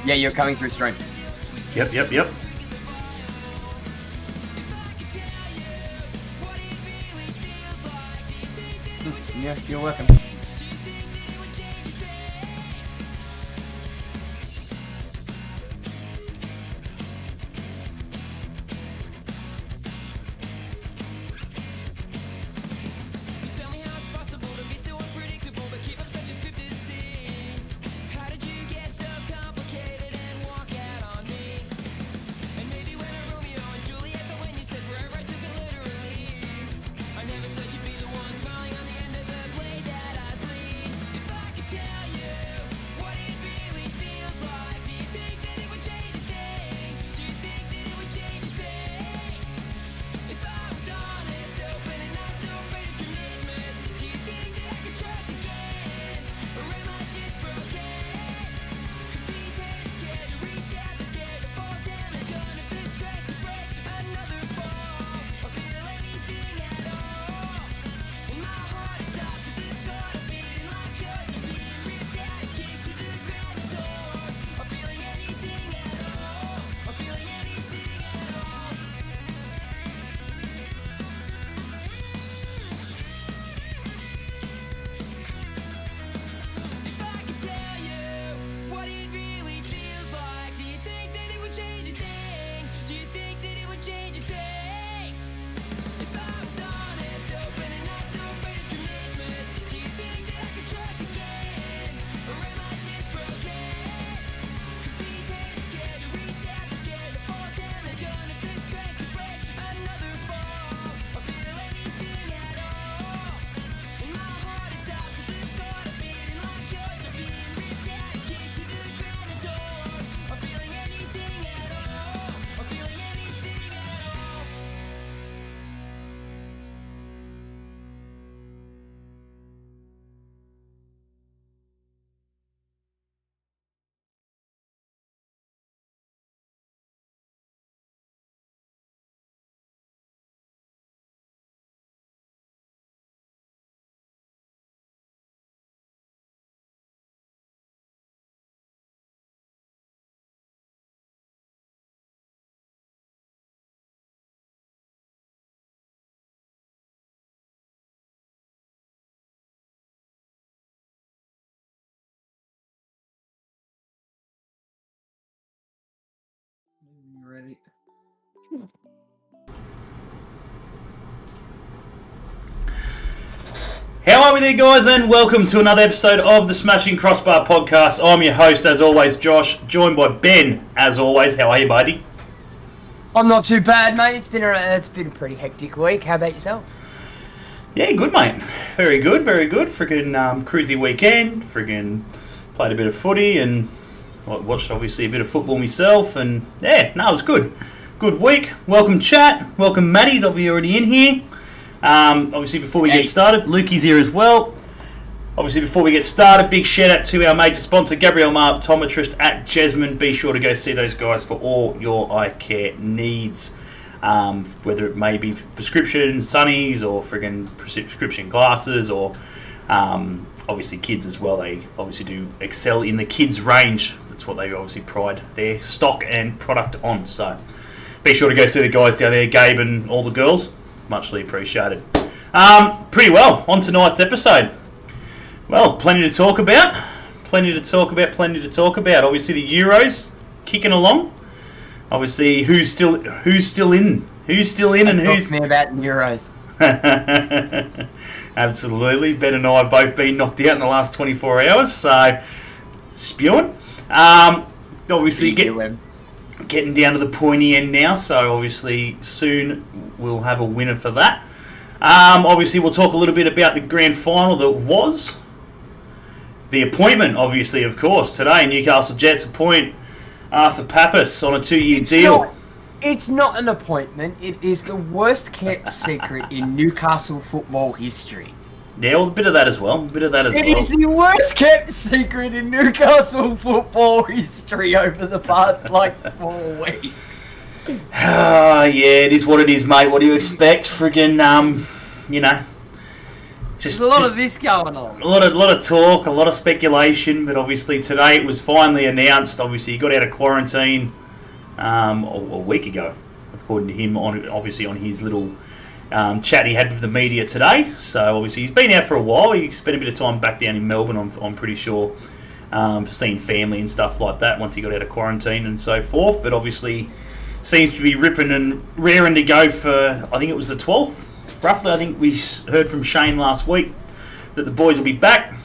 Yeah, you're coming through stream. Yep. Yeah, you're welcome. You ready? How are we there, guys, and welcome to another episode of the Smashing Crossbar Podcast. I'm your host, as always, Josh, joined by Ben, as always. How are you, buddy? I'm not too bad, mate. It's been a pretty hectic week. How about yourself? Yeah, good, mate. Very good. Friggin' cruisy weekend. Friggin' played a bit of footy and watched, obviously, a bit of football myself. And, yeah, no, it was good. Good week. Welcome, chat. Welcome, Matty's. Obviously, already in here. Obviously, before we get started, Lukey's here as well. Obviously, before we get started, big shout out to our major sponsor, Gabrielle Mar, optometrist at Jesmond. Be sure to go see those guys for all your eye care needs, whether it may be prescription sunnies or friggin' prescription glasses, or obviously kids as well. They obviously do excel in the kids range. That's what they obviously pride their stock and product on. So be sure to go see the guys down there, Gabe and all the girls. Muchly appreciated. Pretty well, on tonight's episode. Well, plenty to talk about. Obviously, the Euros kicking along. Obviously, who's still in, and who's talk to me about Euros. Absolutely. Ben and I have both been knocked out in the last 24 hours, so spewing. Obviously, getting down to the pointy end now, so obviously soon we'll have a winner for that. Obviously, we'll talk a little bit about the grand final that was. The appointment, obviously, of course, today. Newcastle Jets appoint Arthur Papas on a 2-year deal. It's not an appointment. It is the worst kept secret in Newcastle football history. Yeah, well, a bit of that as well. It is the worst kept secret in Newcastle football history over the past, 4 weeks. Yeah, it is what it is, mate. What do you expect? Friggin', There's a lot of this going on. A lot of talk, a lot of speculation, but obviously today it was finally announced. Obviously, he got out of quarantine a week ago, according to him. On his little chat he had with the media today. So obviously he's been out for a while. He spent a bit of time back down in Melbourne. I'm pretty sure, seeing family and stuff like that once he got out of quarantine and so forth. But obviously seems to be ripping and raring to go for, I think it was the 12th. Roughly, I think we heard from Shane last week that the boys will be back,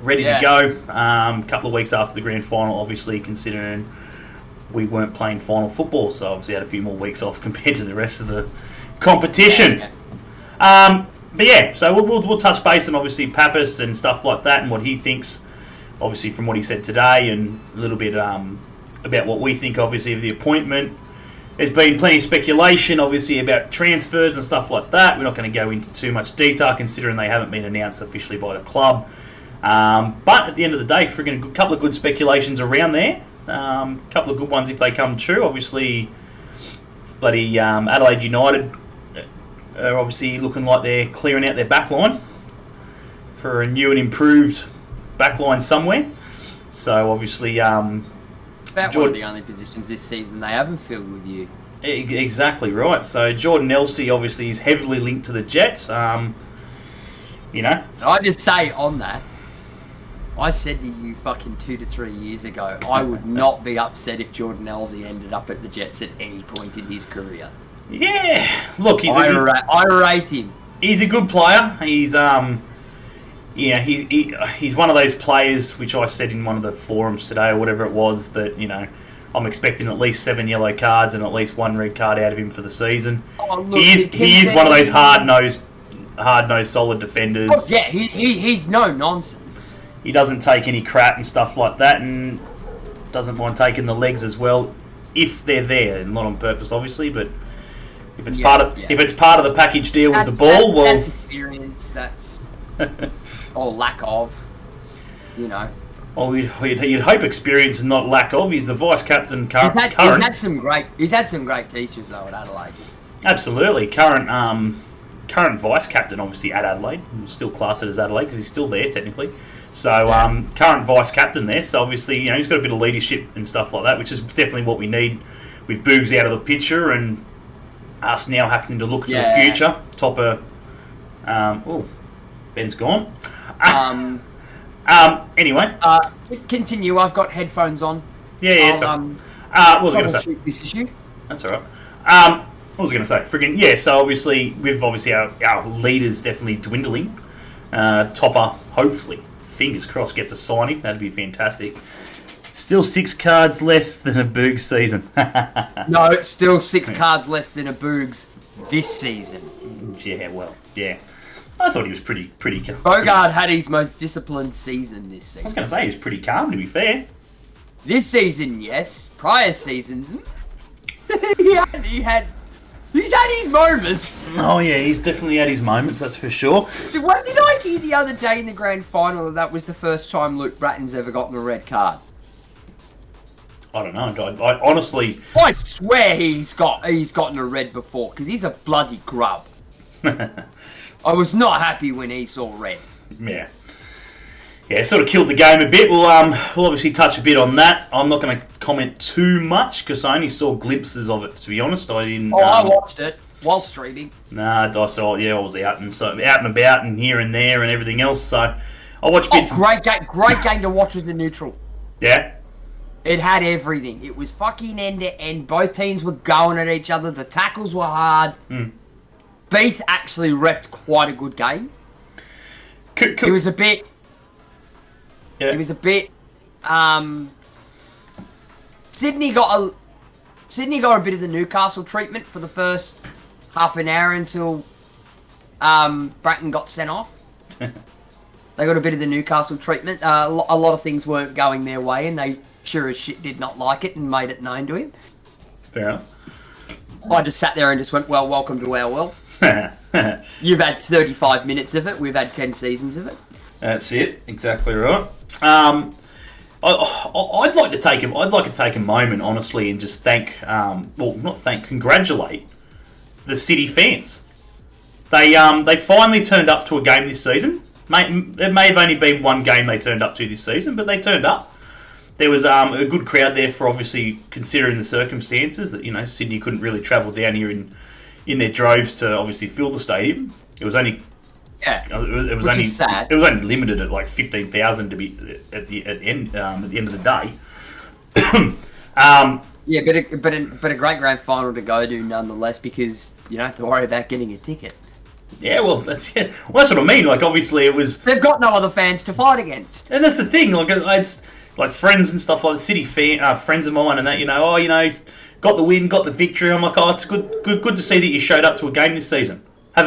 ready to go. A couple of weeks after the grand final, obviously, considering we weren't playing final football, so obviously had a few more weeks off compared to the rest of the competition. But yeah, so we'll touch base on obviously Pappas and stuff like that and what he thinks, obviously from what he said today, and a little bit about what we think, obviously, of the appointment. There's been plenty of speculation, obviously, about transfers and stuff like that. We're not going to go into too much detail, considering they haven't been announced officially by the club. But at the end of the day, friggin' a couple of good speculations around there. A couple of good ones if they come true. Obviously, bloody Adelaide United are obviously looking like they're clearing out their back line for a new and improved back line somewhere. So obviously... About one of the only positions this season they haven't filled with you. Exactly right. So Jordan Elsey obviously is heavily linked to the Jets. I just say on that, I said to you fucking 2 to 3 years ago, I would not be upset if Jordan Elsey ended up at the Jets at any point in his career. Yeah, look, I rate him. He's a good player. He's he's one of those players, which I said in one of the forums today or whatever it was, that, I'm expecting at least 7 yellow cards and at least 1 red card out of him for the season. Oh, look, he is one of those hard-nosed, solid defenders. Oh, yeah, he's no nonsense. He doesn't take any crap and stuff like that, and doesn't mind taking the legs as well, if they're there, and not on purpose, obviously, but if it's if it's part of the package deal with the ball, that's experience. That's or lack of, Oh, you'd hope experience and not lack of. He's the vice captain. Current. He's had some great teachers though at Adelaide. Absolutely, current vice captain, obviously at Adelaide. We'll still class it as Adelaide because he's still there technically. So current vice captain there. So obviously, he's got a bit of leadership and stuff like that, which is definitely what we need with Boogs out of the picture and us now having to look to the future. Ben's gone. Anyway. Continue. I've got headphones on. Yeah. What was I going to say? This issue. That's all right. What was I going to say? So obviously, with our leaders definitely dwindling. Topper, hopefully, fingers crossed, gets a signing. That'd be fantastic. Still 6 cards less than a Boogs season. No, it's still 6 cards less than a Boogs this season. Yeah. I thought he was pretty calm. Bogard had his most disciplined season this season. I was going to say, he was pretty calm, to be fair. This season, yes. Prior seasons, he's had his moments. Oh, yeah, he's definitely had his moments, that's for sure. What did I hear the other day in the grand final that was the first time Luke Bratton's ever gotten a red card? I don't know. I honestly... I swear he's gotten a red before, because he's a bloody grub. I was not happy when he saw red. Yeah, it sort of killed the game a bit. We'll obviously touch a bit on that. I'm not going to comment too much because I only saw glimpses of it. To be honest, I didn't. I watched it while streaming. Nah, I saw. Yeah, I was out and about and here and there and everything else. So I watched bits. Great game to watch as the neutral. Yeah. It had everything. It was fucking end to end. Both teams were going at each other. The tackles were hard. Beath actually reffed quite a good game. It was a bit... Yeah. It was a bit... Sydney got a bit of the Newcastle treatment for the first half an hour until Bratton got sent off. They got a bit of the Newcastle treatment. A lot of things weren't going their way, and they sure as shit did not like it and made it known to him. Fair enough. I just sat there and just went, well, welcome to our world. You've had 35 minutes of it. We've had 10 seasons of it. That's it. Exactly right. I'd like to take a moment, honestly, and just congratulate the City fans. They finally turned up to a game this season. It may have only been one game they turned up to this season, but they turned up. There was a good crowd there for obviously considering the circumstances that Sydney couldn't really travel down here in their droves to obviously fill the stadium. It was only it was only sad. It was only limited at like 15,000 to be at the end of the day. But a great grand final to go to nonetheless, because you don't have to worry about getting a ticket. Yeah, well, that's what I mean. Like, obviously, it was. They've got no other fans to fight against, and that's the thing. Like, it's like friends and stuff like the City friends of mine, and that got the win, got the victory. I'm like, it's good to see that you showed up to a game this season. A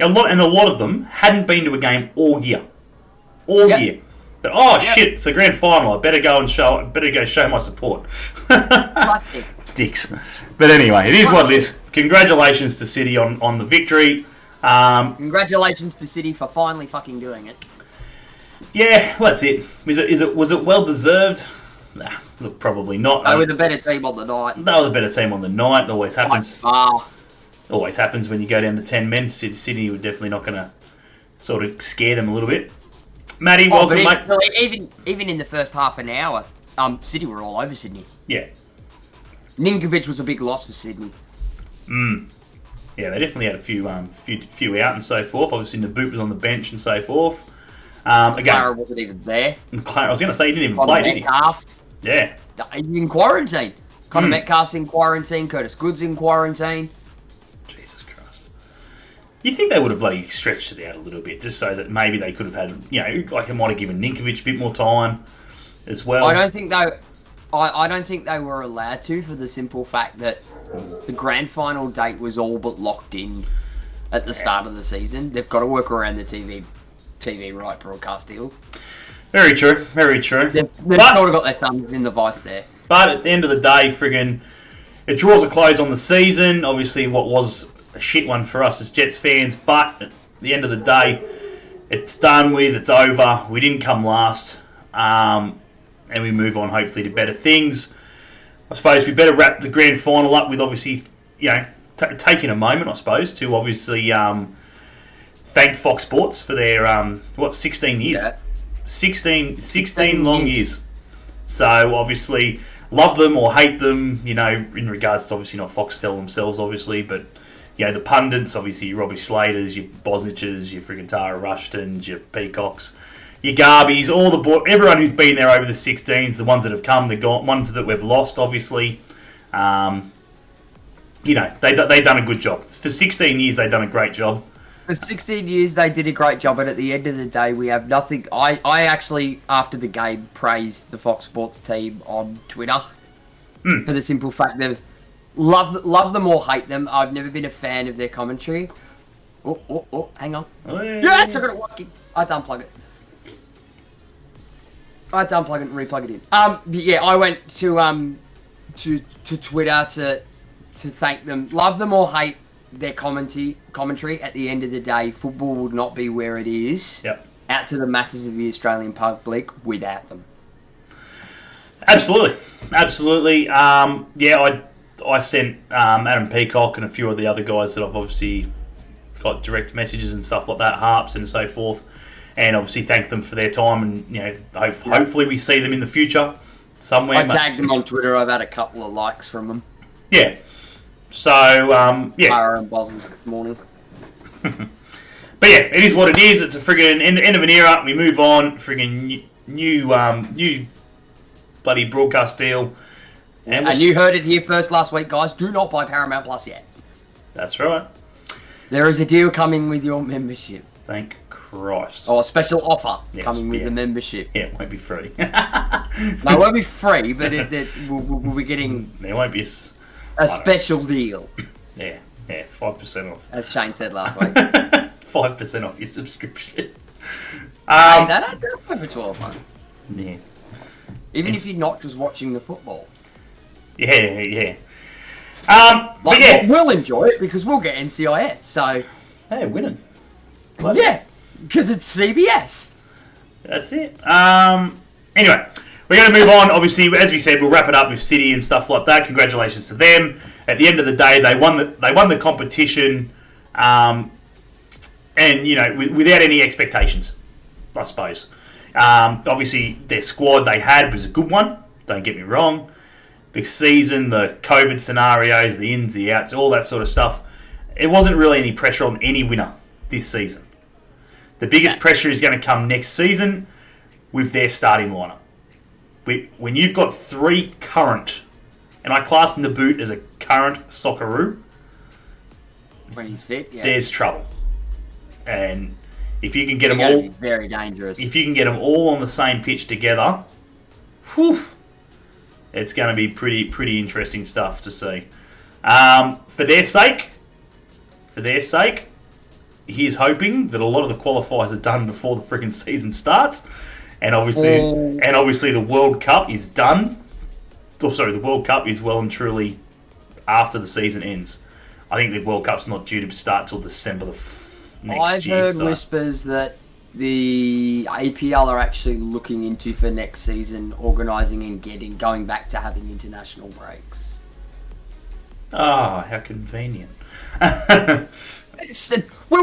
lot of them hadn't been to a game all year, year. But shit, it's a grand final. I better go show my support. Dicks. But anyway, it is what it is. Congratulations to City on the victory. Congratulations to City for finally fucking doing it. Yeah, well, that's it. Was it well deserved? Nah, look, probably not. They were the better team on the night. They were the better team on the night. It always happens. By far. Always happens when you go down to 10 men. City were definitely not going to sort of scare them a little bit. Matty, welcome, mate. Even in the first half an hour, City were all over Sydney. Yeah. Ninkovic was a big loss for Sydney. Yeah, they definitely had a few out and so forth. Obviously, Naboot was on the bench and so forth. Again, Clara wasn't even there. I was going to say, he didn't even play, did he? Metcalf. Yeah. In quarantine. Connor Metcalf's in quarantine. Curtis Good's in quarantine. Jesus Christ. You think they would have bloody stretched it out a little bit, just so that maybe they could have had, like it might have given Ninkovic a bit more time as well. I don't think they were allowed to, for the simple fact that the grand final date was all but locked in at the start of the season. They've got to work around the TV right broadcast deal. Very true, very true. They've sort of got their thumbs in the vice there. But at the end of the day, friggin', it draws a close on the season. Obviously, what was a shit one for us as Jets fans, but at the end of the day, it's done with, it's over. We didn't come last, and we move on hopefully to better things. I suppose we better wrap the grand final up with obviously, taking a moment, I suppose, to obviously thank Fox Sports for their 16 years. Yeah. 16 long years. So obviously love them or hate them, in regards to obviously not Foxtel themselves obviously, but the pundits, obviously your Robbie Slaters, your Bosniches, your friggin' Tara Rushtons, your Peacocks, your Garbies, everyone who's been there over the 16s, the ones that have come, the ones that we've lost obviously. They done a good job. For 16 years they've done a great job. For 16 years, they did a great job, and at the end of the day, we have nothing. I actually, after the game, praised the Fox Sports team on Twitter for the simple fact that love them or hate them. I've never been a fan of their commentary. Oh, hang on. Oh, yeah. Yes, I got it working. I had to unplug it. I had to unplug it and replug it in. I went to Twitter to thank them. Love them or hate their commentary. At the end of the day, football would not be where it is out to the masses of the Australian public without them. Absolutely. I sent Adam Peacock and a few of the other guys that I've obviously got direct messages and stuff like that, Harps and so forth, and obviously thank them for their time, and hopefully we see them in the future somewhere. I tagged them on Twitter. I've had a couple of likes from them. Yeah. So, Clara and Boston this morning. But yeah, it is what it is. It's a friggin' end of an era. We move on. Friggin' new bloody broadcast deal. And you heard it here first last week, guys. Do not buy Paramount Plus yet. That's right. There is a deal coming with your membership. Thank Christ. Oh, a special offer coming with the membership. Yeah, it won't be free. No, it won't be free, but we'll be getting... There won't be a special deal. Yeah, 5% off. As Shane said last week. 5% off your subscription. Hey, that adds up over 12 months. Yeah. Even if you're not just watching the football. Yeah. But yeah. We'll enjoy it because we'll get NCIS, so... Hey, winning. Yeah, because it's CBS. That's it. Anyway, we're going to move on. Obviously, as we said, we'll wrap it up with City and stuff like that. Congratulations to them. At the end of the day, they won the competition And, without any expectations, I suppose. Obviously, their squad they had was a good one, don't get me wrong. The season, the COVID scenarios, the ins, the outs, all that sort of stuff, it wasn't really any pressure on any winner this season. The biggest pressure is going to come next season with their starting lineup. When you've got 3 current, and I class the boot as a current Socceroo, when he's fit, there's trouble. And if you can get them all, all, very dangerous. If you can get them all on the same pitch together, whew, it's going to be pretty interesting stuff to see. For their sake, here's hoping that a lot of the qualifiers are done before the freaking season starts, and obviously the World Cup is done. Oh, sorry, the World Cup is well and truly after the season ends. I think the World Cup's not due to start till December next year. I've heard whispers that the APL are actually looking into for next season organising and going back to having international breaks. Ah, how convenient. We're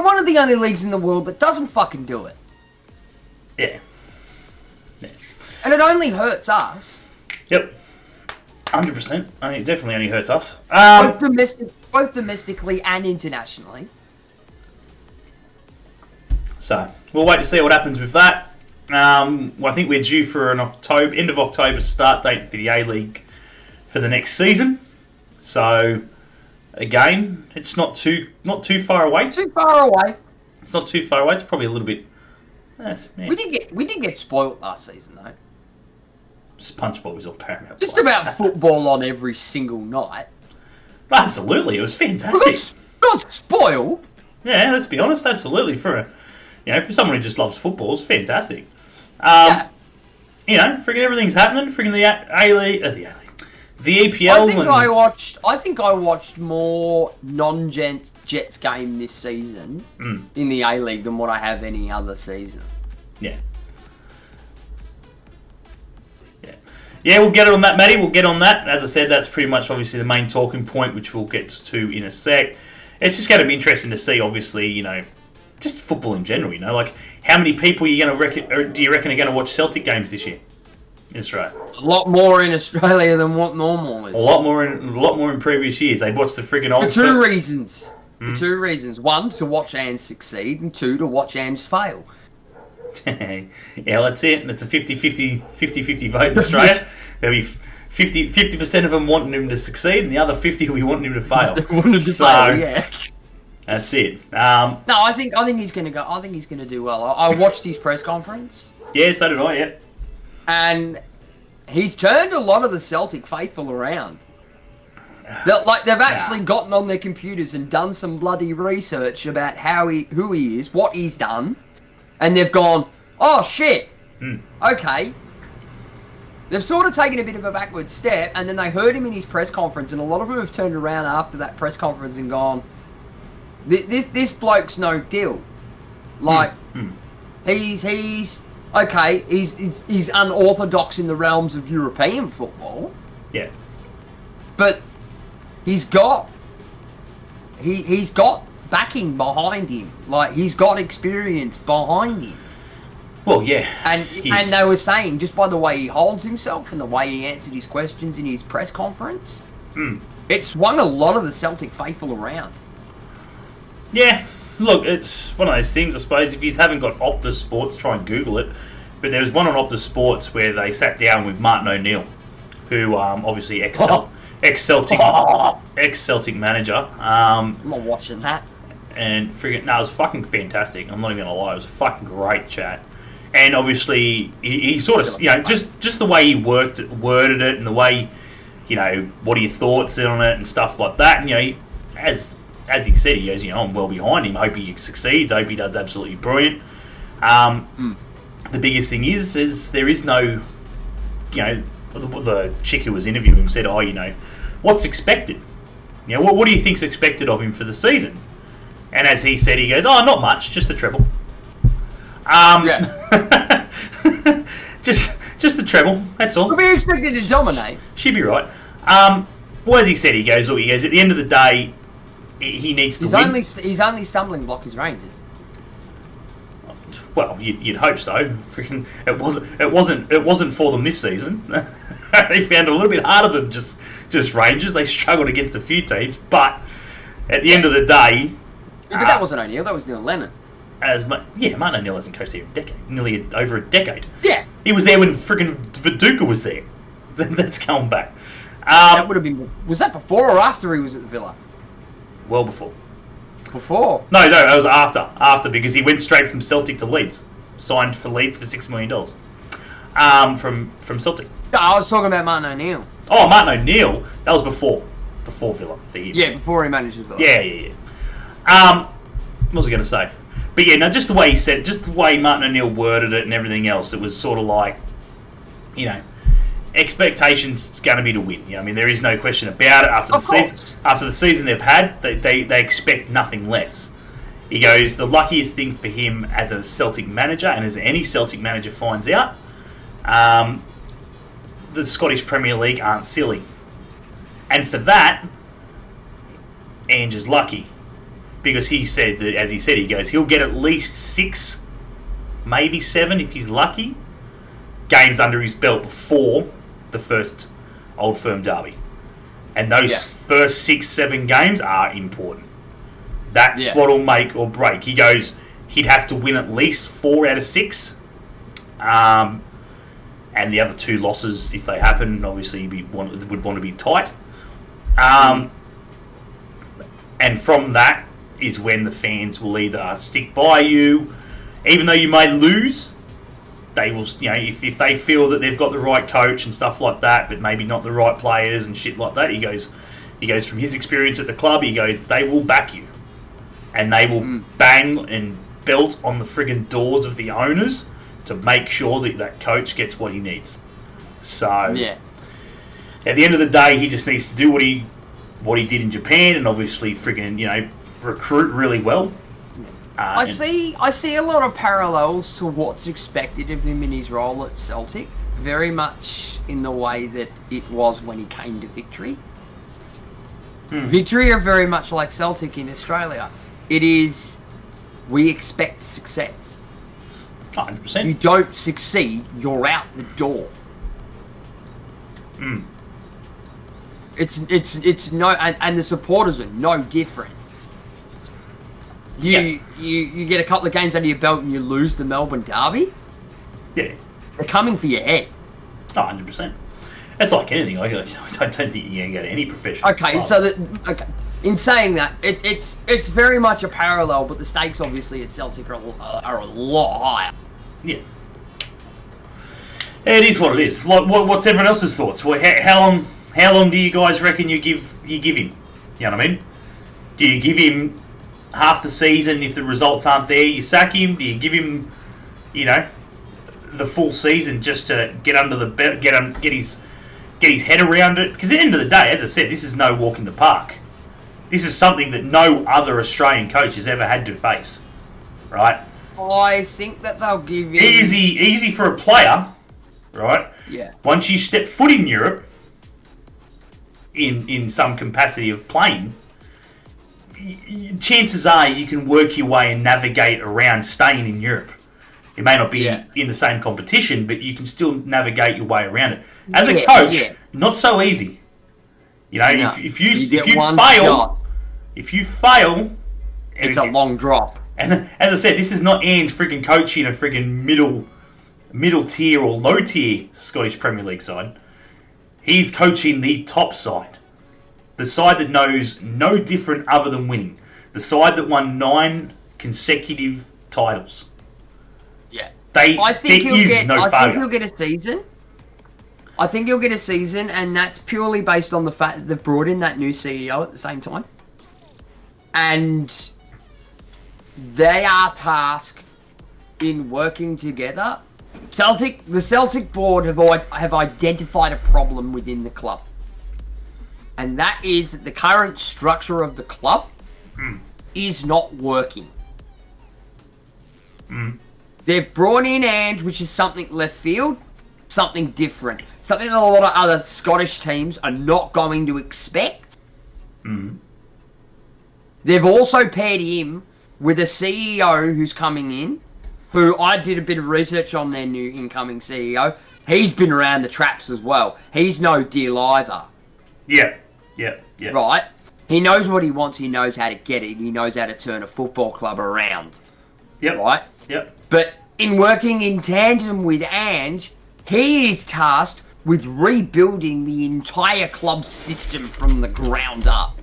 one of the only leagues in the world that doesn't fucking do it. Yeah. And it only hurts us. Yep. 100%. I think it definitely only hurts us. Both domestically and internationally. So, we'll wait to see what happens with that. I think we're due for an end of October start date for the A-League for the next season. So, again, it's not too far away. It's not too far away. It's probably a little bit. We did get spoilt last season though. SpongeBob was on Paramount. Just about football on every single night. Absolutely, it was fantastic. Got spoiled. Yeah, let's be honest. Absolutely, for someone who just loves football, it's fantastic. Freaking everything's happening. Freaking the A-League, the EPL. I think I watched more non-Jets game this season in the A-League than what I have any other season. Yeah. Yeah, we'll get on that, Matty. We'll get on that. As I said, that's pretty much obviously the main talking point, which we'll get to in a sec. It's just going to be interesting to see, obviously, just football in general. Like how many people do you reckon are going to watch Celtic games this year in Australia? A lot more in Australia than what normal is. A lot more in previous years. They'd watch the friggin' old. For 2 reasons. For 2 reasons. 1, to watch Ange succeed, and 2, to watch Ange fail. Yeah, that's it. It's a 50-50 vote in Australia. There'll be 50% of them wanting him to succeed, and the other 50 will be wanting him to fail. Yeah. That's it. No, I think he's going to go. I think he's going to do well. I watched his press conference. Yeah, so did I. Yeah. And he's turned a lot of the Celtic faithful around. They've actually gotten on their computers and done some bloody research about who he is, what he's done. And they've gone, oh shit, okay. They've sort of taken a bit of a backward step, and then they heard him in his press conference, and a lot of them have turned around after that press conference and gone, this bloke's no deal. Like, he's unorthodox in the realms of European football. Yeah. But he's got backing behind him. Like, he's got experience behind him. Well, yeah. And they were saying, just by the way he holds himself and the way he answered his questions in his press conference, it's swung a lot of the Celtic faithful around. Yeah. Look, it's one of those things, I suppose. If you haven't got Optus Sports, try and Google it. But there was one on Optus Sports where they sat down with Martin O'Neill, who obviously ex-Celtic manager. I'm not watching that. And it was fucking fantastic. I'm not even gonna lie, it was a fucking great chat. And obviously, he sort of, just the way he worded it, and the way, what are your thoughts on it and stuff like that. And as he said, he goes, I'm well behind him. I hope he succeeds. I hope he does absolutely brilliant. The biggest thing is there is no, the chick who was interviewing him said, what's expected? What do you think's expected of him for the season? And as he said, he goes, not much, just the treble. just the treble, that's all. But we're expected to dominate. She'd be right. Well, as he said, he goes, at the end of the day, he needs to win. His only stumbling block is Rangers. Well, you'd hope so. Freaking, it wasn't for them this season. They found it a little bit harder than just Rangers. They struggled against a few teams, but at the end of the day, but that wasn't O'Neill. That was Neil Lennon. Martin O'Neill hasn't coached here nearly over a decade. Yeah, he was there when freaking Viduka was there. That's going back. That would have been. Was that before or after he was at the Villa? Well, before. Before? No, that was after. After, because he went straight from Celtic to Leeds. Signed for Leeds for $6 million. From Celtic. No, I was talking about Martin O'Neill. Oh, Martin O'Neill. That was before Villa. Yeah, before he managed Villa. Yeah. What was I going to say? But yeah, no, just the way he said it, just the way Martin O'Neill worded it and everything else, it was sort of like, expectations going to be to win. I mean, there is no question about it. After the season they've had, they expect nothing less. He goes, the luckiest thing for him as a Celtic manager, and as any Celtic manager finds out, the Scottish Premier League aren't silly. And for that, Ange is lucky. Because he said that, as he said, he goes, he'll get at least 6, maybe 7 if he's lucky, games under his belt before the first Old Firm derby. And those first 6-7 games are important. That's what'll make or break. He goes, he'd have to win at least 4 out of 6. And the other 2 losses, if they happen, obviously would want to be tight. And from that is when the fans will either stick by you, even though you may lose. They will, if they feel that they've got the right coach and stuff like that, but maybe not the right players and shit like that. He goes from his experience at the club. He goes, they will back you, and they will bang and belt on the friggin' doors of the owners to make sure that coach gets what he needs. So at the end of the day, he just needs to do what he did in Japan, and obviously friggin' recruit really well. I see a lot of parallels to what's expected of him in his role at Celtic, very much in the way that it was when he came to Victory. Victory are very much like Celtic in Australia. It is, we expect success. 100%. You don't succeed, you're out the door. It's no, and the supporters are no different. You get a couple of games under your belt and you lose the Melbourne derby. Yeah, they're coming for your head. 100%. It's like anything. I don't think you can go to any professional. Okay, club. In saying that, it's very much a parallel, but the stakes obviously at Celtic are a lot higher. Yeah. It is what it is. What's everyone else's thoughts? How long do you guys reckon you give him? You know what I mean? Do you give him half the season? If the results aren't there, you sack him. Do you give him, the full season just to get under the belt, get his head around it? Because at the end of the day, as I said, this is no walk in the park. This is something that no other Australian coach has ever had to face, right? I think that they'll give you easy for a player, right? Yeah. Once you step foot in Europe, in some capacity of playing, chances are you can work your way and navigate around staying in Europe. It may not be in the same competition, but you can still navigate your way around it. As a coach, not so easy. If you fail, it's a long drop. And as I said, this is not Ange freaking coaching a freaking middle tier or low tier Scottish Premier League side. He's coaching the top side. The side that knows no different other than winning. The side that won 9 consecutive titles. Yeah. I think he'll get a season. I think he'll get a season, and that's purely based on the fact that they've brought in that new CEO at the same time. And they are tasked in working together. The Celtic board have identified a problem within the club. And that is that the current structure of the club is not working. They've brought in Ange, which is something left field, something different. Something that a lot of other Scottish teams are not going to expect. They've also paired him with a CEO who's coming in, who I did a bit of research on their new incoming CEO. He's been around the traps as well. He's no deal either. Yeah. Right? He knows what he wants. He knows how to get it. He knows how to turn a football club around. Yep. Right? Yep. But in working in tandem with Ange, he is tasked with rebuilding the entire club system from the ground up.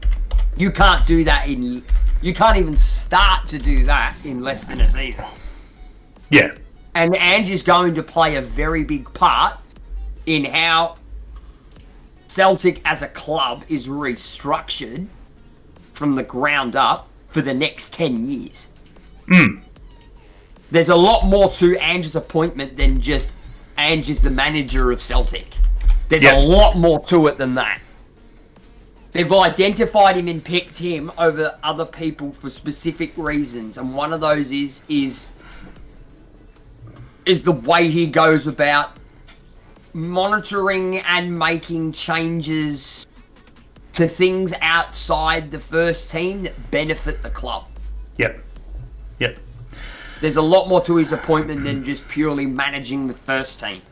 You can't do that you can't even start to do that in less than a season. Yeah. And Ange is going to play a very big part in how Celtic as a club is restructured from the ground up for the next 10 years. There's a lot more to Ange's appointment than just Ange is the manager of Celtic. There's a lot more to it than that. They've identified him and picked him over other people for specific reasons, and one of those is the way he goes about monitoring and making changes to things outside the first team that benefit the club. Yep. There's a lot more to his appointment than just purely managing the first team.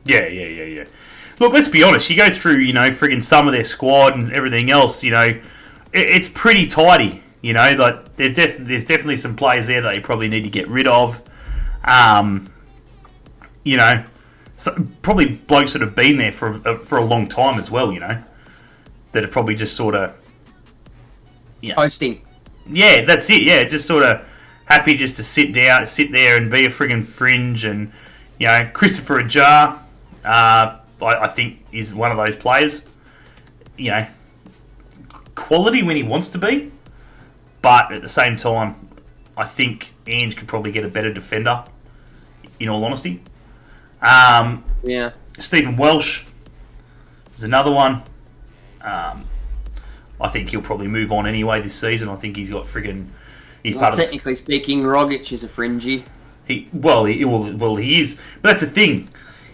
Yeah. Look, let's be honest. You go through, friggin' some of their squad and everything else, it's pretty tidy. Like there's definitely some players there that you probably need to get rid of. Probably blokes that have been there for a long time as well. That are probably just sort of Hosting. Yeah, that's it. Yeah, just sort of happy just to sit there and be a friggin' fringe. And Christopher Ajar, I think is one of those players. Quality when he wants to be, but at the same time, I think Ange could probably get a better defender. In all honesty, Stephen Welsh is another one. I think he'll probably move on anyway this season. I think he's got friggin'. Technically speaking, Rogic is a fringy. He is, but that's the thing.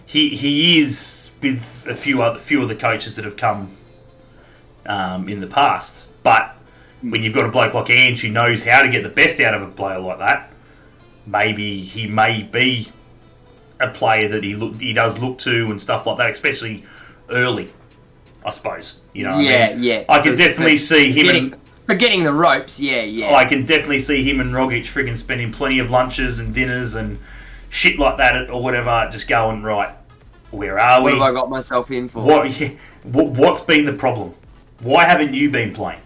He is with a few of the coaches that have come in the past. But when you've got a bloke like Ange who knows how to get the best out of a player like that, maybe he may be a player that he does look to and stuff like that, especially early, I suppose. Yeah. I can definitely see him forgetting the ropes. Yeah. I can definitely see him and Rogic friggin' spending plenty of lunches and dinners and shit like that or whatever, just going, right, where are we? What have I got myself in for? What's been the problem? Why haven't you been playing?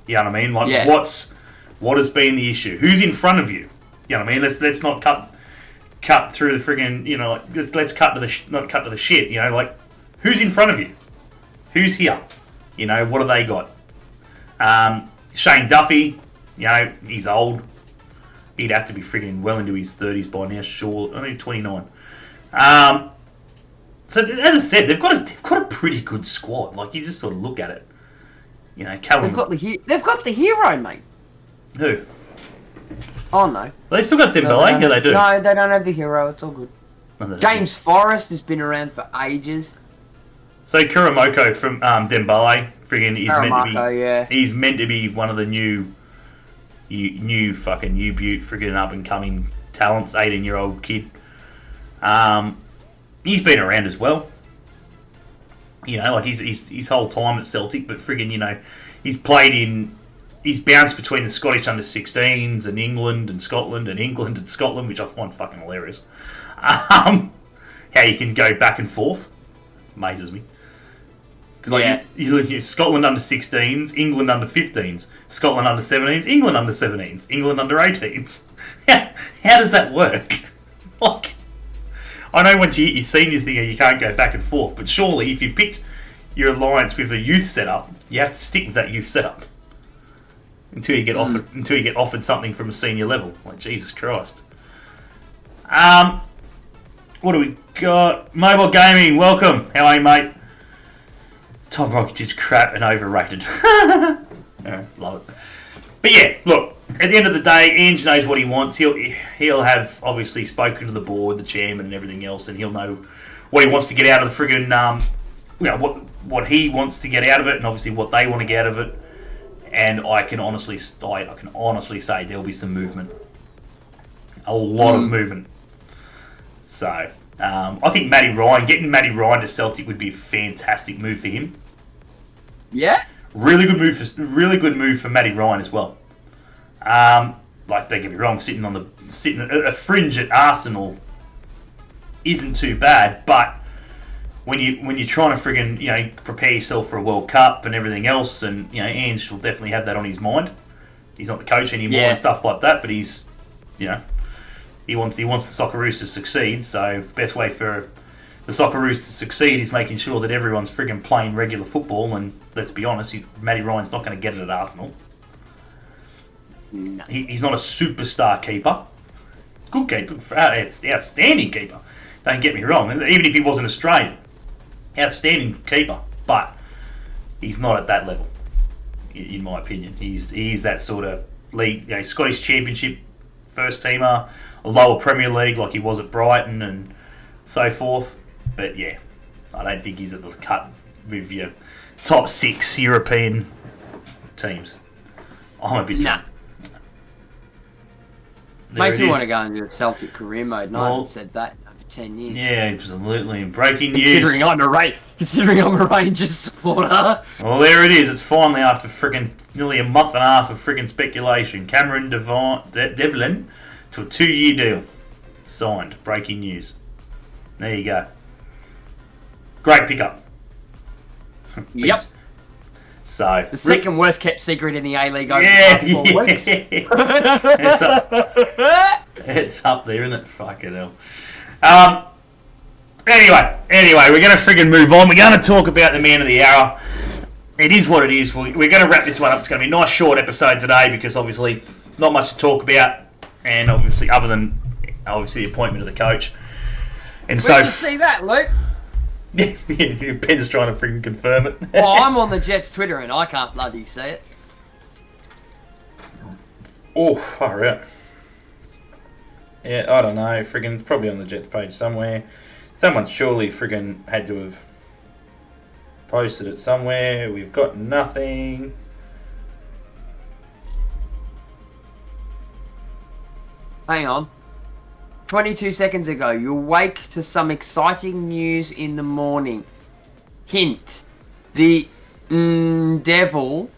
You know what I mean? What has been the issue? Who's in front of you? You know what I mean? Let's not cut through the friggin', let's cut to the shit. Who's in front of you? Who's here? What have they got? Shane Duffy, he's old. He'd have to be friggin' well into his 30s by now, sure. Only 29. So as I said, they've got a pretty good squad. Like you just sort of look at it. Callum. They've got the hero, mate. Who? Oh no. They still got Dembele? Yeah, they do. No, they don't have the hero. It's all good. James Forrest has been around for ages. So Kuramoko from Dembele, friggin' he's meant to be one of the new Butte friggin' up and coming talents, 18-year-old kid. He's been around as well. His whole time at Celtic, but friggin' he's bounced between the Scottish under-16s and England and Scotland, which I find fucking hilarious. How you can go back and forth amazes me. Because you look at Scotland under-16s, England under-15s, Scotland under-17s, England under-17s, England under-18s. How does that work? I know once you hit your seniors thing, you can't go back and forth, but surely if you've picked your alliance with a youth setup, you have to stick with that youth setup until you get offered something from a senior level. Like Jesus Christ. What do we got? Mobile gaming, welcome. How are you, mate? Tom Rogic is crap and overrated. Love it. But yeah, look. At the end of the day, Ange knows what he wants. He'll have obviously spoken to the board, the chairman, and everything else, and he'll know what he wants to get out of the friggin' what he wants to get out of it, and obviously what they want to get out of it. and I can honestly say there'll be some movement, a lot of movement. So I think getting Matty Ryan to Celtic would be a fantastic move for him. Yeah, really good move for Matty Ryan as well. Like, don't get me wrong, sitting at a fringe at Arsenal isn't too bad, but when you're trying to friggin' prepare yourself for a World Cup and everything else, and Ange will definitely have that on his mind. He's not the coach anymore and stuff like that, but he's he wants the Socceroos to succeed. So best way for the Socceroos to succeed is making sure that everyone's friggin' playing regular football. And let's be honest, Matty Ryan's not going to get it at Arsenal. No. He's not a superstar keeper. Good keeper, outstanding keeper. Don't get me wrong. Even if he wasn't Australian, outstanding keeper. But he's not at that level, in my opinion. He's that sort of league, Scottish Championship first teamer, a lower Premier League like he was at Brighton and so forth. But yeah, I don't think he's at the cut with your top 6 European teams. I'm a bit. Nah. Makes me want to go and do a Celtic career mode, and I haven't said that in over 10 years. Yeah, absolutely. Breaking news. Considering I'm a Rangers supporter. Well, there it is. It's finally, after friggin' nearly a month and a half of friggin' speculation, Cameron Devlin to a 2-year deal. Signed. Breaking news. There you go. Great pickup. Yep. So the second worst kept secret in the A-League over the past 4 weeks. It's up there, isn't it? Fucking hell. Anyway, we're going to friggin' move on. We're going to talk about the man of the hour. It is what it is. We're going to wrap this one up. It's going to be a nice short episode today because obviously not much to talk about, and obviously other than the appointment of the coach. And Where did you see that, Luke? Ben's trying to freaking confirm it. Well, I'm on the Jets Twitter and I can't bloody see it. Oh, far out. Yeah, I don't know. Friggin', it's probably on the Jets page somewhere. Someone surely friggin' had to have posted it somewhere. We've got nothing. Hang on. 22 seconds ago, you awake to some exciting news in the morning. Hint. The devil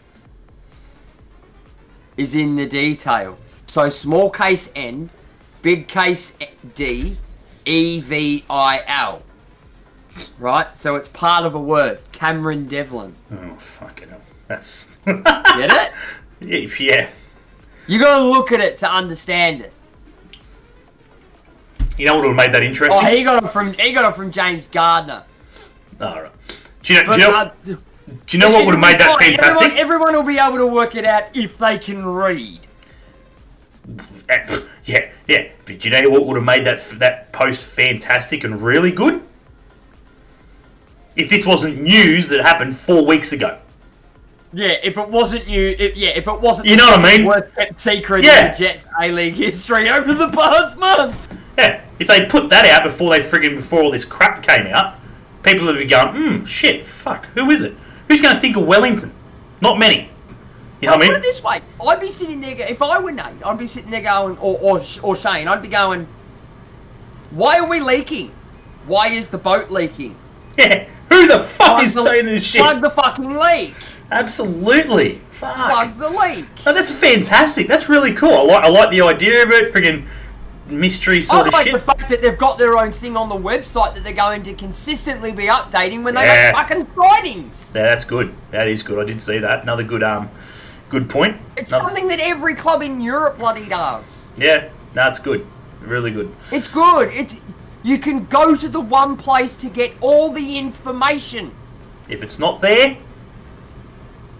is in the detail. So small case N, big case D, EVIL. Right? So it's part of a word. Cameron Devlin. Oh, fucking hell. That's... Get it? Yeah. You gotta look at it to understand it. You know what would have made that interesting? Oh, he got it from James Gardner. All right. Do you know what would have made that fantastic? Everyone will be able to work it out if they can read. Yeah. But do you know what would have made that post fantastic and really good? If this wasn't news that happened 4 weeks ago. Yeah, if it wasn't if it wasn't, you know what I mean? Worst kept secret in the Jets A-League history over the past month. Yeah, if they put that out before all this crap came out, people would be going, shit, fuck, who is it? Who's going to think of Wellington? Not many. You know what I mean? Put it this way, I'd be sitting there, if I were Nate, I'd be sitting there going, or Shane, I'd be going, why are we leaking? Why is the boat leaking? Yeah, who the fuck is saying this shit? Plug the fucking leak. Absolutely. Fuck. Plug the leak. Oh, that's fantastic. That's really cool. I like the idea of it. Friggin' mystery sort of shit. I like the fact that they've got their own thing on the website that they're going to consistently be updating when they make fucking sightings. Yeah, that's good. That is good. I did see that. Another good point. It's something that every club in Europe bloody does. Yeah, no, it's good. Really good. It's good. You can go to the one place to get all the information. If it's not there,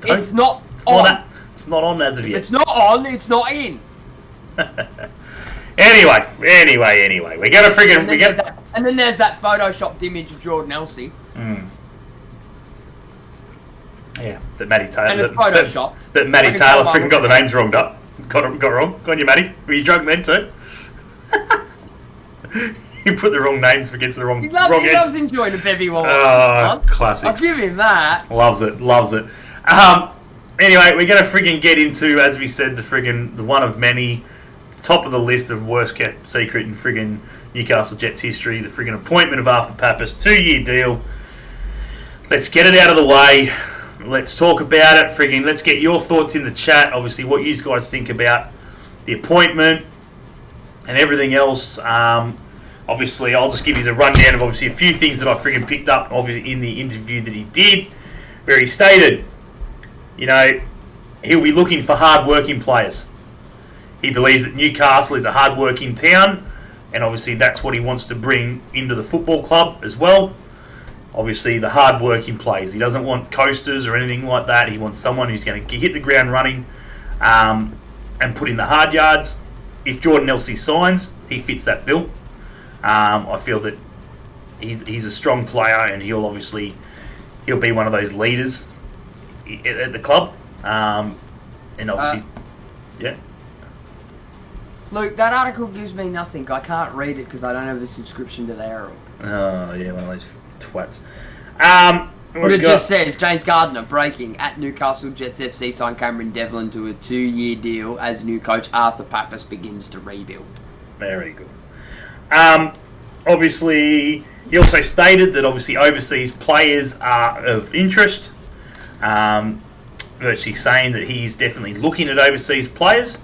it's not on. It's not on as of yet. If it's not on, it's not in. Anyway, we're gonna friggin' and then there's that photoshopped image of Jordan Elsey. Yeah, that Matty Taylor. And it's photoshopped. That Matty Taylor friggin' got the names wronged up. Got wrong. Go on, you Matty. Were you drunk then too? You put the wrong names against the wrong. He loves enjoying a bevy while. Oh, classic. I'll give him that. Loves it. Anyway, we're going to friggin' get into, as we said, the one of many, top of the list of worst kept secret in friggin' Newcastle Jets history, the friggin' appointment of Arthur Pappas, 2-year deal. Let's get it out of the way. Let's talk about it, friggin'. Let's get your thoughts in the chat, obviously, what you guys think about the appointment and everything else. Obviously, I'll just give you a rundown of obviously a few things that I friggin' picked up, obviously, in the interview that he did, where he stated, you know, he'll be looking for hard-working players. He believes that Newcastle is a hard-working town, and obviously that's what he wants to bring into the football club as well. Obviously, the hard-working players. He doesn't want coasters or anything like that. He wants someone who's going to hit the ground running and put in the hard yards. If Jordan Elsey signs, he fits that bill. I feel that he's a strong player, and he'll be one of those leaders at the club. And obviously, yeah. Luke, that article gives me nothing. I can't read it because I don't have a subscription to the Herald. Oh, yeah, one of those twats. What it just says, James Gardner, breaking, at Newcastle Jets FC signed Cameron Devlin to a 2-year deal as new coach Arthur Pappas begins to rebuild. Very good. Obviously, he also stated that obviously overseas players are of interest. Virtually saying that he's definitely looking at overseas players.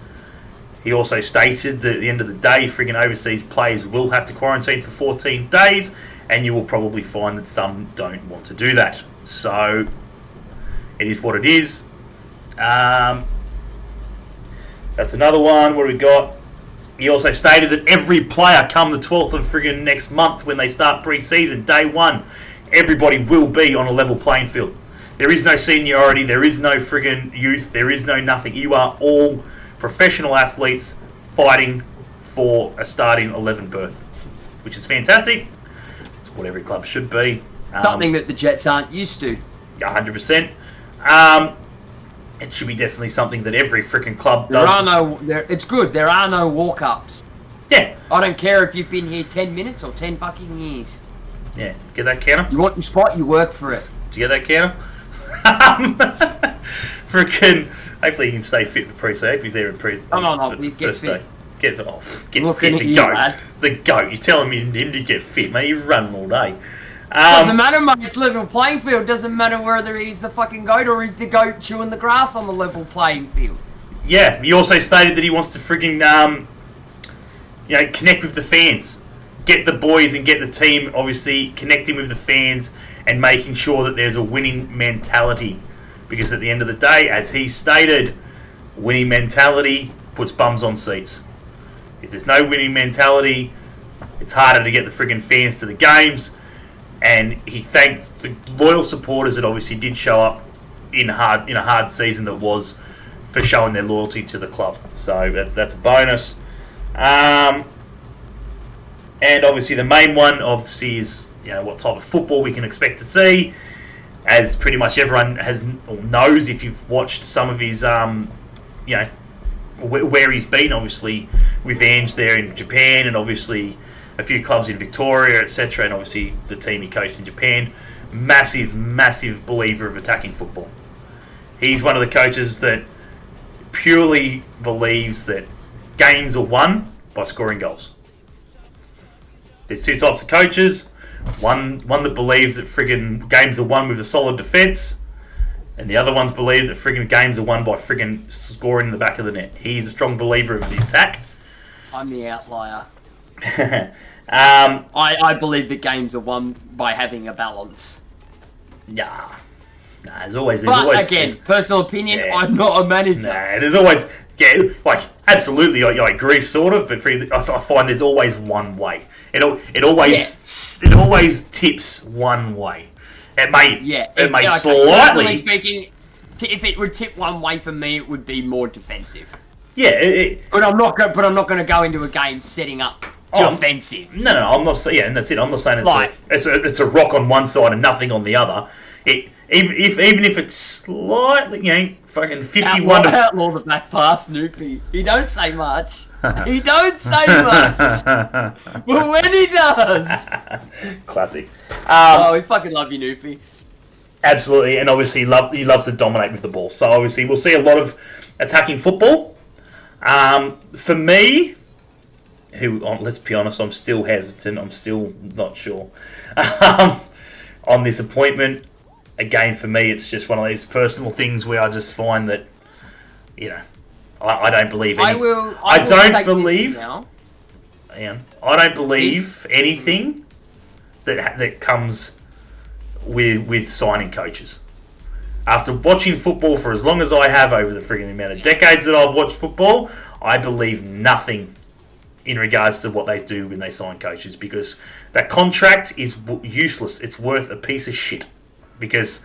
He also stated that at the end of the day, friggin' overseas players will have to quarantine for 14 days, and you will probably find that some don't want to do that. So, it is what it is. That's another one. What have we got? He also stated that every player come the 12th of friggin' next month when they start pre-season, day one, everybody will be on a level playing field. There is no seniority, there is no friggin' youth, there is no nothing. You are all professional athletes fighting for a starting 11 berth, which is fantastic. It's what every club should be. Something that the Jets aren't used to. 100%. It should be definitely something that every freaking club does. It's good. There are no walk-ups. Yeah. I don't care if you've been here 10 minutes or 10 fucking years. Yeah. Get that counter? You want your spot, you work for it. Did you get that counter? Freaking. Hopefully he can stay fit for pre-season. I hope he's there in pre-season. Come on, get fit. Get fit. Looking The at goat. lad. The goat. You're telling me him to get fit, mate. He's running all day. Doesn't matter, mate. It's level playing field. Doesn't matter whether he's the fucking goat or he's the goat chewing the grass on the level playing field. Yeah. He also stated that he wants to freaking, connect with the fans. Get the boys and get the team, obviously, connecting with the fans and making sure that there's a winning mentality. Because at the end of the day, as he stated, winning mentality puts bums on seats. If there's no winning mentality, it's harder to get the friggin' fans to the games. And he thanked the loyal supporters that obviously did show up in a hard season that was for showing their loyalty to the club. So that's a bonus. And obviously the main one obviously is what type of football we can expect to see. As pretty much everyone knows if you've watched some of his where he's been, obviously with Ange there in Japan, and obviously a few clubs in Victoria, etc., and obviously the team he coached in Japan. Massive believer of attacking football. He's one of the coaches that purely believes that games are won by scoring goals. There's two types of coaches. One that believes that friggin' games are won with a solid defence, and the other ones believe that friggin' games are won by friggin' scoring in the back of the net. He's a strong believer of the attack. I'm the outlier. I believe that games are won by having a balance. Nah, there's always personal opinion, yeah. I'm not a manager. There's always, absolutely, I agree, sort of, but I find there's always one way. It always tips one way. It may slightly. Personally speaking, if it would tip one way for me, it would be more defensive. Yeah, but I'm not going to go into a game setting up defensive. No, I'm not saying. Yeah, and that's it. I'm not saying it's a rock on one side and nothing on the other. Even if it's slightly, fucking 51 outlaw the back pass, Snoopy. He don't say much. He don't say much. But when he does, classic. We fucking love you, Noopy. Absolutely, and obviously he loves to dominate with the ball. So obviously we'll see a lot of attacking football. For me, let's be honest, I'm still hesitant. I'm still not sure on this appointment. Again, for me, it's just one of these personal things where I just find that, I don't believe anything. I don't believe anything that comes with signing coaches. After watching football for as long as I have over the frigging amount of decades that I've watched football, I believe nothing in regards to what they do when they sign coaches, because that contract is useless. It's worth a piece of shit. Because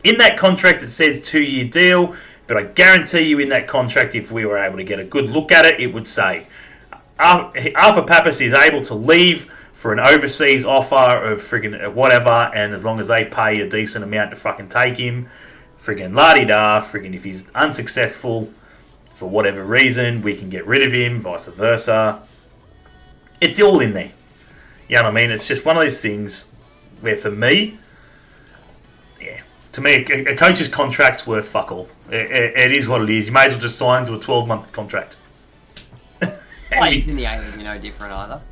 in that contract it says 2-year deal, but I guarantee you in that contract, if we were able to get a good look at it, it would say Arthur Papas is able to leave for an overseas offer of friggin' whatever, and as long as they pay a decent amount to fucking take him, friggin' la-di-da, friggin' if he's unsuccessful for whatever reason, we can get rid of him, vice versa. It's all in there. You know what I mean? It's just one of those things where for me, to me, a coach's contract's worth fuck all. It is what it is. You may as well just sign to a 12-month contract. Players in the A-League are no different either.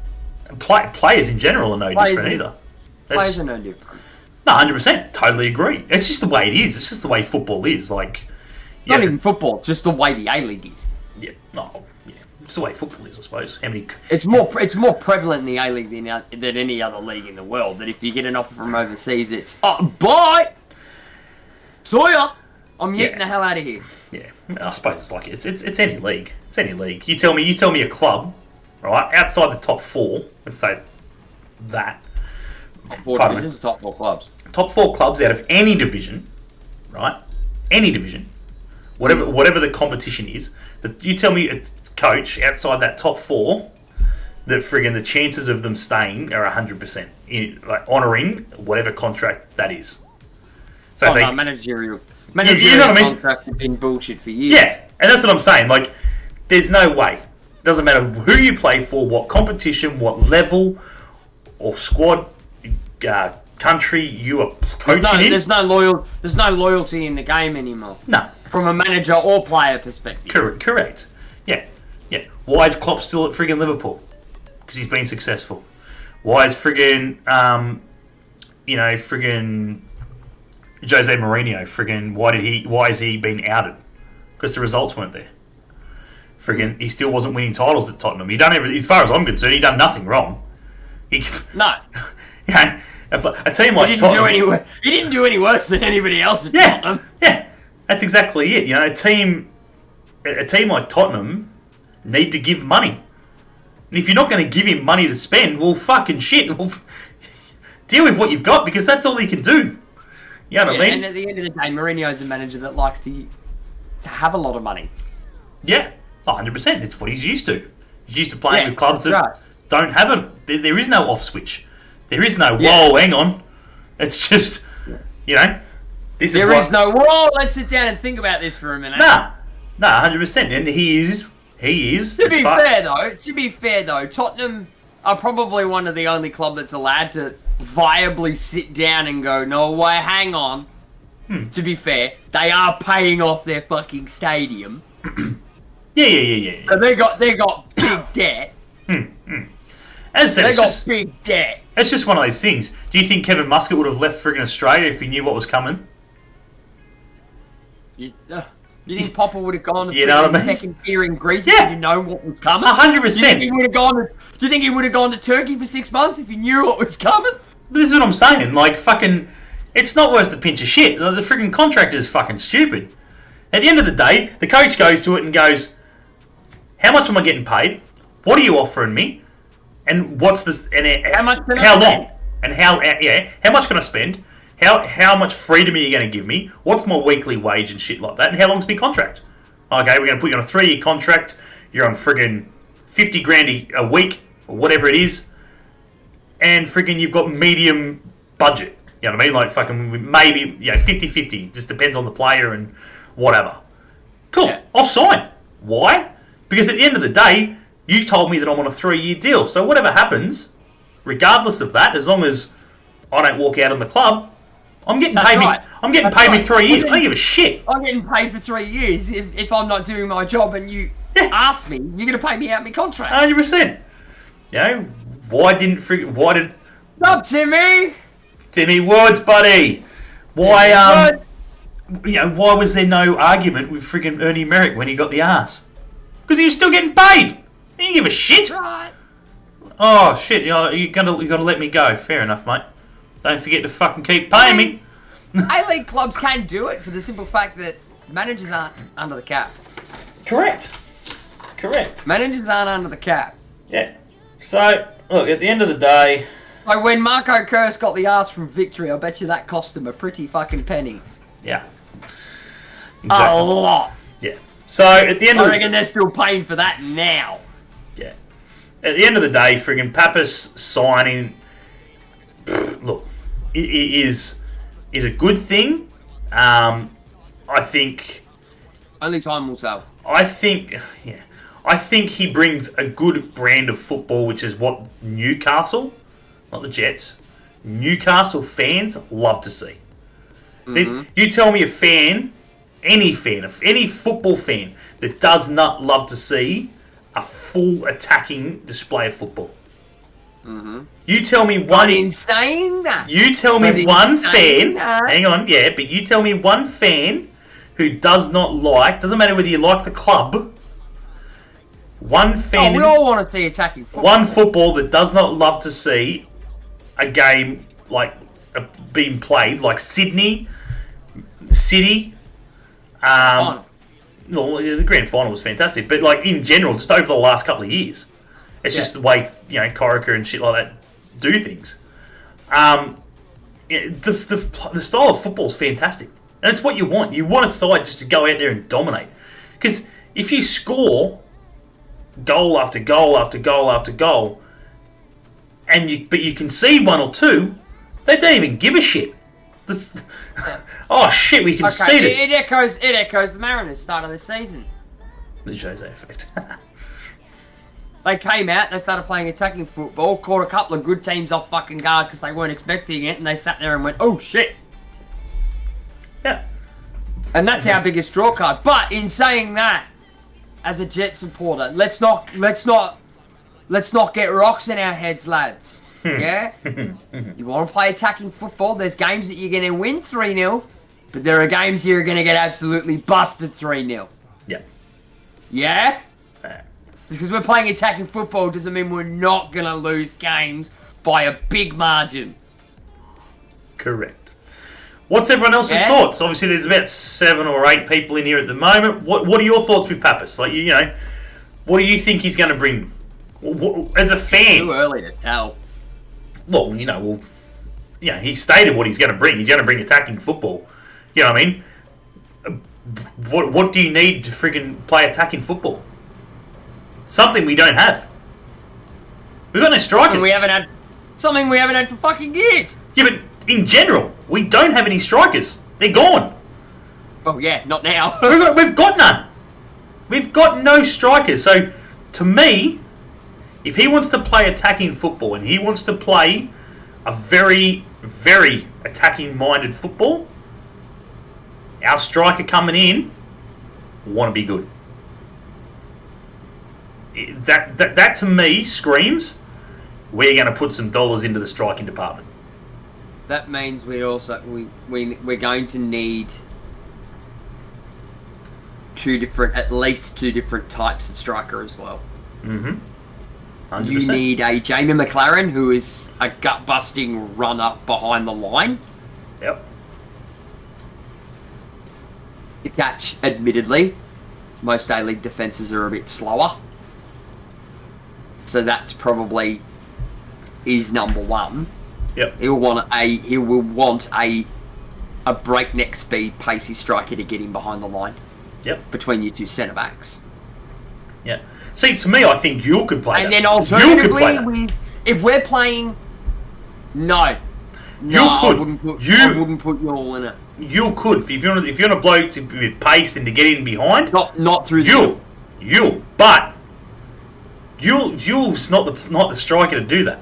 Players in general are no different either. Players are no different. No, 100%. Totally agree. It's just the way it is. It's just the way football is. Like, not even football, just the way the A-League is. Yeah, it's the way football is, I suppose. It's more prevalent in the A-League than any other league in the world. That if you get an offer from overseas, it's bye. Sawyer, I'm getting the hell out of here. Yeah, I suppose it's like it's any league. It's any league. You tell me a club, right, outside the top 4. Let's say that. Top 4 divisions, top 4 clubs. Top 4 clubs out of any division, right? Any division, whatever the competition is. But you tell me a coach outside that top 4 that friggin' the chances of them staying are 100%, like honouring whatever contract that is. So managerial you know what I mean? Contract has been bullshit for years. Yeah, and that's what I'm saying. Like, there's no way. Doesn't matter who you play for, what competition, what level, or squad, country you are coaching in. There's no loyalty in the game anymore. No, from a manager or player perspective. Correct. Yeah. Why is Klopp still at friggin' Liverpool? Because he's been successful. Why is friggin' Jose Mourinho, friggin', why has he been outed? Because the results weren't there. Friggin', he still wasn't winning titles at Tottenham. He done everything, as far as I'm concerned, he done nothing wrong. No. A team like Tottenham. He didn't do any worse than anybody else at Tottenham. Yeah, that's exactly it. A team like Tottenham need to give money. And if you're not going to give him money to spend, well, fucking shit. Well, deal with what you've got, because that's all he can do. You know what I mean? And at the end of the day, Mourinho's a manager that likes to have a lot of money. Yeah, 100%. It's what he's used to. He's used to playing with clubs that don't have a... There is no off switch. There is no, whoa, hang on. It's just, this there is no, whoa, let's sit down and think about this for a minute. Nah, 100%. And he is... To be fair though, Tottenham are probably one of the only club that's allowed to viably sit down and go, no way, hang on. To be fair, they are paying off their fucking stadium. Yeah. So they got big debt. As I said, they got big debt. It's just one of those things. Do you think Kevin Muscat would have left friggin' Australia if he knew what was coming? You think Popper would have gone to second tier in Greece if he didn't know what was coming? 100%. Do you think he would have gone to Turkey for 6 months if he knew what was coming? This is what I'm saying. Like, fucking... It's not worth the pinch of shit. The friggin' contract is fucking stupid. At the end of the day, the coach goes to it and goes, how much am I getting paid? What are you offering me? And what's this... And how much can I How spend? long? And how much can I spend? How much freedom are you going to give me? What's my weekly wage and shit like that? And how long's my contract? Okay, we're going to put you on a 3-year contract. You're on friggin' 50 grand a week, or whatever it is. And friggin' you've got medium budget. You know what I mean? Like fucking maybe 50-50. Just depends on the player and whatever. Cool. Yeah. I'll sign. Why? Because at the end of the day, you told me that I'm on a 3-year deal. So whatever happens, regardless of that, as long as I don't walk out on the club, I'm getting That's paid. right. I'm getting That's paid right. me 3 years. I don't give a shit. I'm getting paid for 3 years. If I'm not doing my job and you ask me, you're going to pay me out my contract. 100%. You know, why did Up, Timmy! Timmy Woods, buddy? Why why was there no argument with friggin' Ernie Merrick when he got the arse? Because he was still getting paid. He didn't give a shit. Right. Oh shit! You gotta let me go. Fair enough, mate. Don't forget to fucking keep paying me. A-League clubs can do it for the simple fact that managers aren't under the cap. Correct. Managers aren't under the cap. Yeah. So look, at the end of the day, Like when Marco Kurz got the arse from Victory, I bet you that cost him a pretty fucking penny. yeah, A lot. Yeah. So at the end I of reckon they're still paying for that now. yeah, at the end of the day, friggin' Pappas signing, look, it is a good thing. I think. Only time will tell. I think he brings a good brand of football, which is what Newcastle, not the Jets, Newcastle fans love to see. Mm-hmm. You tell me a fan, any football fan that does not love to see a full attacking display of football. Mm-hmm. You tell me one. But in saying that, you tell me one fan. Hang on, yeah, but you tell me one fan who does not like. Doesn't matter whether you like the club. One fan. Oh, we all want to see attacking football. One football that does not love to see a game like being played, like Sydney, City. Well, the grand final was fantastic, but like in general, just over the last couple of years, it's just the way Corica and shit like that do things. The style of football is fantastic, and it's what you want. You want a side just to go out there and dominate, because if you score goal after goal after goal after goal, but you concede one or two, they don't even give a shit. Oh shit, we conceded. Okay, it echoes the Mariners' start of the season. The Jose effect. They came out, they started playing attacking football, caught a couple of good teams off fucking guard because they weren't expecting it, and they sat there and went, "Oh shit!" Yeah, and that's our biggest draw card. But in saying that, as a Jet supporter, let's not get rocks in our heads, lads. Yeah? You want to play attacking football, there's games that you're going to win 3-0, but there are games you're going to get absolutely busted 3-0. Yeah. Yeah? Because we're playing attacking football doesn't mean we're not going to lose games by a big margin. Correct. What's everyone else's thoughts? Obviously, there's about 7 or 8 people in here at the moment. What are your thoughts with Pappas? Like, what do you think he's going to bring? As a fan, Too early to tell. Well, he stated what he's going to bring. He's going to bring attacking football. You know what I mean? What do you need to friggin' play attacking football? Something we don't have. We've got no strikers. Something we haven't had for fucking years. Yeah, but in general, we don't have any strikers. They're gone. Oh yeah, not now. We've got none. We've got no strikers. So, to me, if he wants to play attacking football and he wants to play a very, very attacking-minded football, our striker coming in will want to be good. That to me screams we're going to put some dollars into the striking department. That means we're going to need at least two different types of striker as well. Mm-hmm. 100%. You need a Jamie McLaren who is a gut-busting runner behind the line. Yep. To catch, admittedly, most A-League defences are a bit slower. So that's probably his number one. Yep. He will want a breakneck speed, pacey striker to get him behind the line. Yep. Between your two centre backs. Yeah. See, to me, I think you could play and that. And then alternatively, if we're playing, I wouldn't put Yule in it. You could if you're on a bloke to be pace and to get in behind. Not through but Yule's not the striker to do that.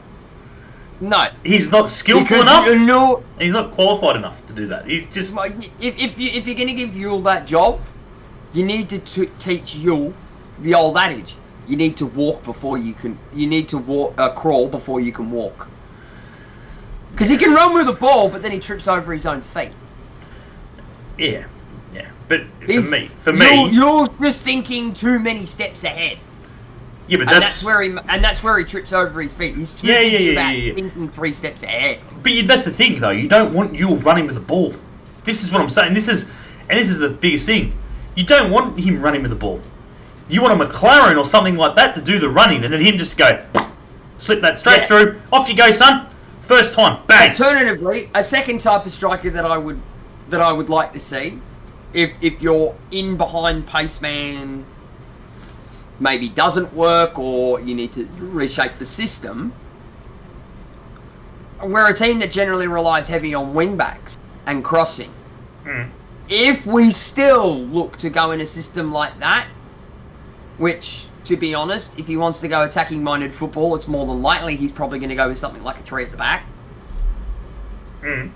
No. He's not skillful Because enough. He's not qualified enough to do that. He's just... If you're going to give Yule that job, you need to teach Yule the old adage. You need to walk before you can... You need to crawl before you can walk. Because he can run with the ball, but then he trips over his own feet. Yeah. But for me... You're just thinking too many steps ahead. Yeah, but that's where he trips over his feet. He's too busy about thinking 3 steps ahead. But that's the thing, though. You don't want Yule running with the ball. This is what I'm saying. This is the biggest thing. You don't want him running with the ball. You want a McLaren or something like that to do the running, and then him just go, slip that straight through. Off you go, son. First time, bang. Alternatively, a second type of striker that I would like to see, if you're in behind paceman, maybe doesn't work, or you need to reshape the system. We're a team that generally relies heavy on wingbacks and crossing. If we still look to go in a system like that, which, to be honest, if he wants to go attacking-minded football, it's more than likely he's probably going to go with something like a 3 at the back. If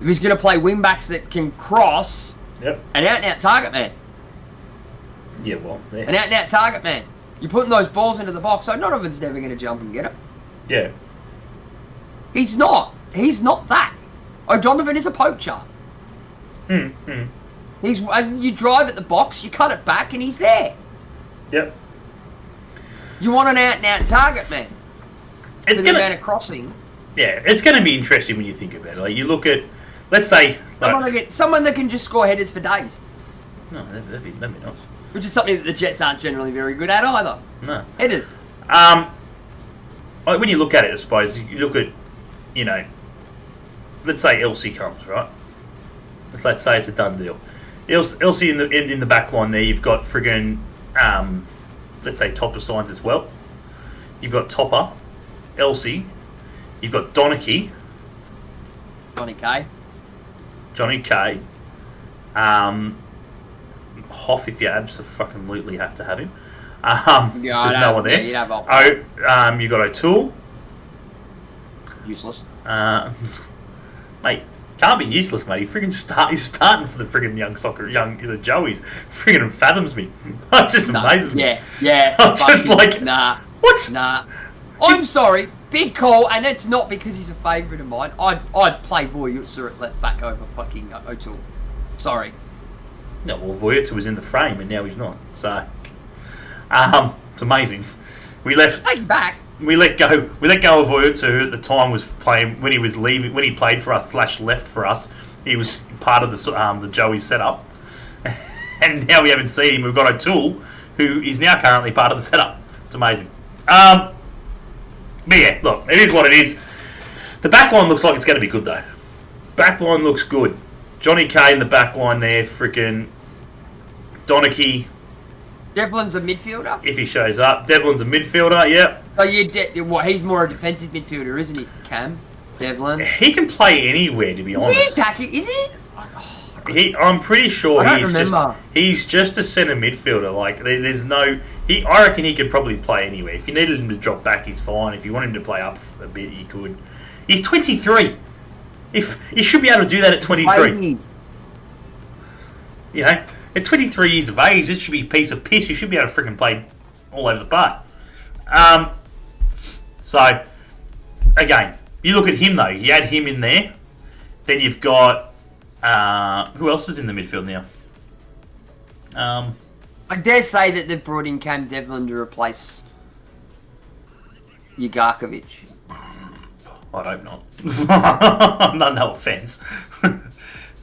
he's going to play wingbacks that can cross, an out-and-out target man. Yeah, well, yeah. An out-and-out target man. You're putting those balls into the box, so Donovan's never going to jump and get it. Yeah. He's not. He's not that. O'Donovan is a poacher. And you drive at the box, you cut it back, and he's there. Yep. You want an out-and-out target man. It's the amount of crossing. Yeah, it's going to be interesting when you think about it. Like, you look at, let's say... someone that can just score headers for days. No, that'd be nice. Which is something that the Jets aren't generally very good at either. No. Headers. When you look at it, I suppose, you look at, let's say Elsie comes, right? Let's say it's a done deal. Elsie in the back line there, you've got friggin', let's say Topper signs as well. You've got Topper, Elsie, you've got Donachie. Johnny K. Hoff, if you absolutely have to have him. There's no one there. You'd have you got O'Toole. Useless. Mate, can't be useless, mate. He's starting for the friggin' the Joeys. Friggin' fathoms me. It just amazes me. Yeah. I'm just like, nah. What? Nah. I'm sorry. Big call, and it's not because he's a favourite of mine. I'd play Voyutsa at left back over fucking O'Toole. Sorry. No, well, Voyutsa was in the frame, and now he's not. So, it's amazing. Take it back. We let go of Voyutsa, who at the time was playing when he was leaving, when he played for us / left for us. He was part of the Joey setup, and now we haven't seen him. We've got O'Toole, who is now currently part of the setup. It's amazing. But yeah, look, it is what it is. The back line looks like it's going to be good though. Back line looks good. Johnny K in the back line there, freaking Donachie. Devlin's a midfielder? If he shows up. Devlin's a midfielder, yep. Oh, he's more a defensive midfielder, isn't he, Cam? Devlin? He can play anywhere, to be honest. Is he attacking? Is he? I'm pretty sure he's just a centre midfielder. Like, there's no... I reckon he could probably play anywhere. If you needed him to drop back, he's fine. If you want him to play up a bit, he could. He's 23. He should be able to do that at 23. At 23 years of age, this should be a piece of piss. You should be able to freaking play all over the park. So, again, you look at him though. You add him in there. Then you've got... who else is in the midfield now? I dare say that they've brought in Cam Devlin to replace Ugarkovic. I hope not. No offence.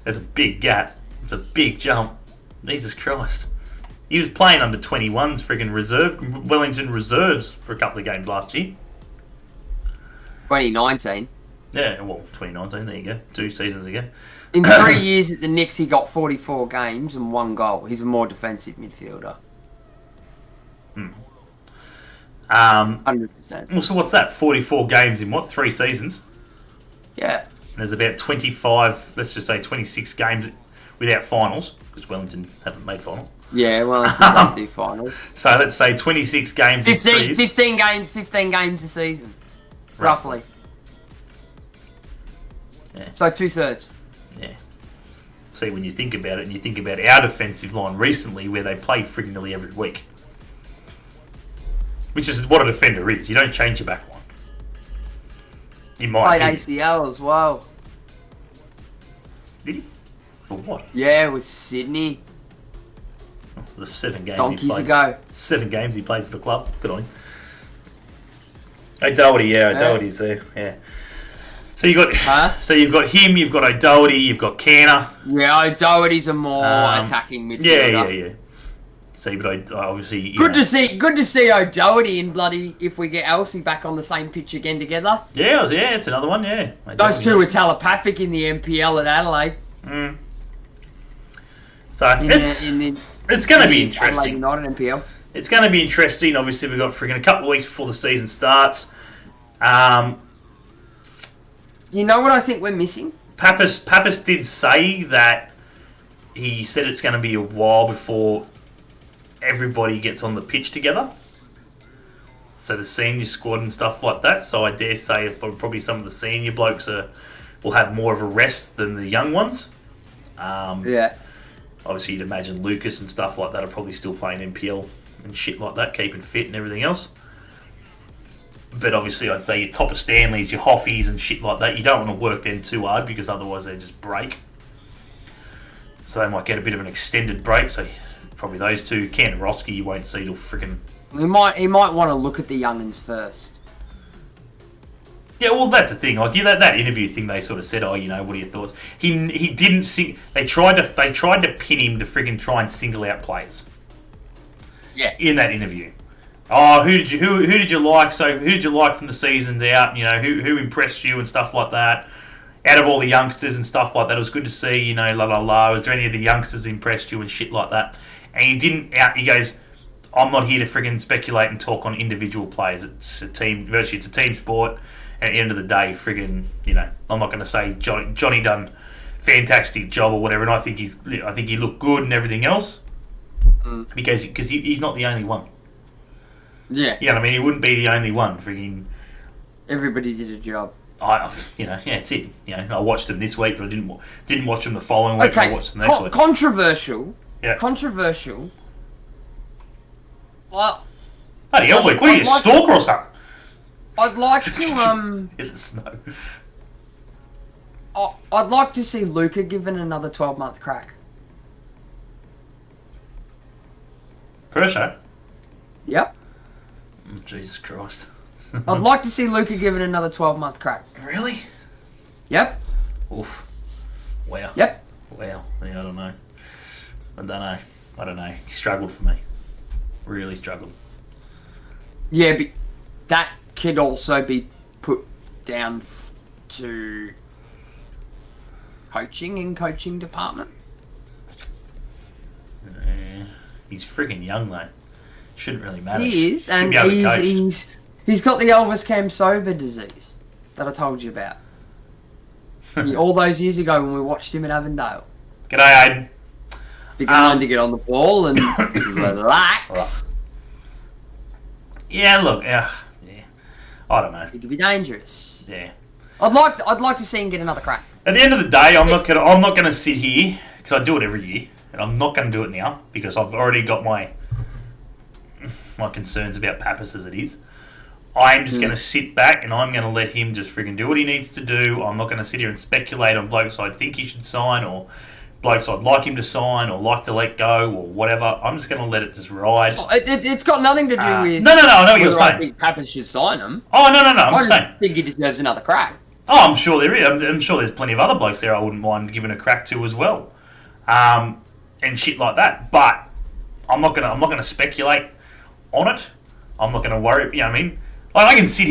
There's a big gap. It's a big jump. Jesus Christ. He was playing under 21s, freaking Wellington reserves for a couple of games last year. 2019. Yeah, well, 2019, there you go. 2 seasons ago. In 3 years at the Knicks, he got 44 games and 1 goal. He's a more defensive midfielder. 100%. Well, so what's that? 44 games in what? 3 seasons? Yeah. And there's about 25, let's just say 26 games without finals, because Wellington haven't made final. Yeah, Wellington don't do finals. So let's say 26 games 15 games a season, roughly. So 2/3. Yeah. See, when you think about it, and you think about our defensive line recently, where they play friggin' nearly every week. Which is what a defender is. You don't change your back line. In my Played opinion. ACL as well. Did he? For what? Yeah, with Sydney. The 7 games Donkeys he played. ago. 7 games he played for the club. Good on him. O'Doherty, O'Doherty's there. Yeah. So you got, so you've got him, you've got O'Doherty, you've got Canner. Yeah, O'Doherty's a more attacking midfielder. Yeah. See, but obviously Good to see O'Doherty and bloody if we get Elsie back on the same pitch again together. Yeah, it's another one. Yeah, those two were telepathic in the NPL at Adelaide. So it's going to be interesting. Not an NPL. It's going to be interesting. Obviously, we've got friggin' a couple of weeks before the season starts. You know what I think we're missing? Pappas did say that he said it's going to be a while before everybody gets on the pitch together. So the senior squad and stuff like that. So I dare say probably some of the senior blokes will have more of a rest than the young ones. Yeah. Obviously, you'd imagine Lucas and stuff like that are probably still playing NPL and shit like that, keeping fit and everything else. But obviously, I'd say your Topper Stanleys, your Hoffies and shit like that, you don't want to work them too hard because otherwise they just break. So they might get a bit of an extended break. So probably those two. Kantarowski you won't see till freaking... He might want to look at the young'uns first. Yeah, well, that's the thing. Like that interview thing, they sort of said, "Oh, what are your thoughts?" He didn't sing. They tried to pin him to friggin' try and single out players. Yeah. In that interview. Oh, who did you like? So who did you like from the seasons out? Who impressed you and stuff like that. Out of all the youngsters and stuff like that, it was good to see. La la la. Was there any of the youngsters impressed you and shit like that? And he didn't. He goes, "I'm not here to friggin' speculate and talk on individual players. It's a team. Virtually, it's a team sport." At the end of the day, friggin', I'm not going to say Johnny done fantastic job or whatever, and I think he looked good and everything else, because he's not the only one. Yeah. You know what I mean? He wouldn't be the only one. Friggin', everybody did a job. It's it. I watched him this week, but I didn't watch him the following week. Okay. I watched him next week. Controversial. Yeah. Controversial. Well. Hey, what are you, a stalker or something? I'd like to in the snow. I'd like to see Luca given another 12-month crack. Per show? Yep. Oh, Jesus Christ. I'd like to see Luca given another 12-month crack. Really? Yep. Oof. Wow. Yep. Wow. Yeah, I don't know. He struggled for me. Really struggled. Yeah, but that could also be put down to coaching department. Yeah. He's freaking young though. Shouldn't really matter. He is, and he's got the Elvis Camsoba disease that I told you about. All those years ago when we watched him at Avondale. G'day, Aiden. He can learn to get on the ball and relax. Right. Yeah, look, I don't know. It could be dangerous. Yeah. I'd like to see him get another crack. At the end of the day, I'm not gonna sit here because I do it every year, and I'm not gonna do it now because I've already got my concerns about Pappas as it is. I'm just gonna sit back and I'm gonna let him just friggin' do what he needs to do. I'm not gonna sit here and speculate on blokes I think he should sign or blokes I'd like him to sign or like to let go or whatever. I'm just gonna let it just ride. It's got nothing to do with. No. I know what you're saying. I think Pappas should sign him. Oh no. I'm just saying. I think he deserves another crack. Oh, I'm sure there is. I'm sure there's plenty of other blokes there I wouldn't mind giving a crack to as well, and shit like that. But I'm not gonna speculate on it. I'm not gonna worry. You know what I mean? Like I can sit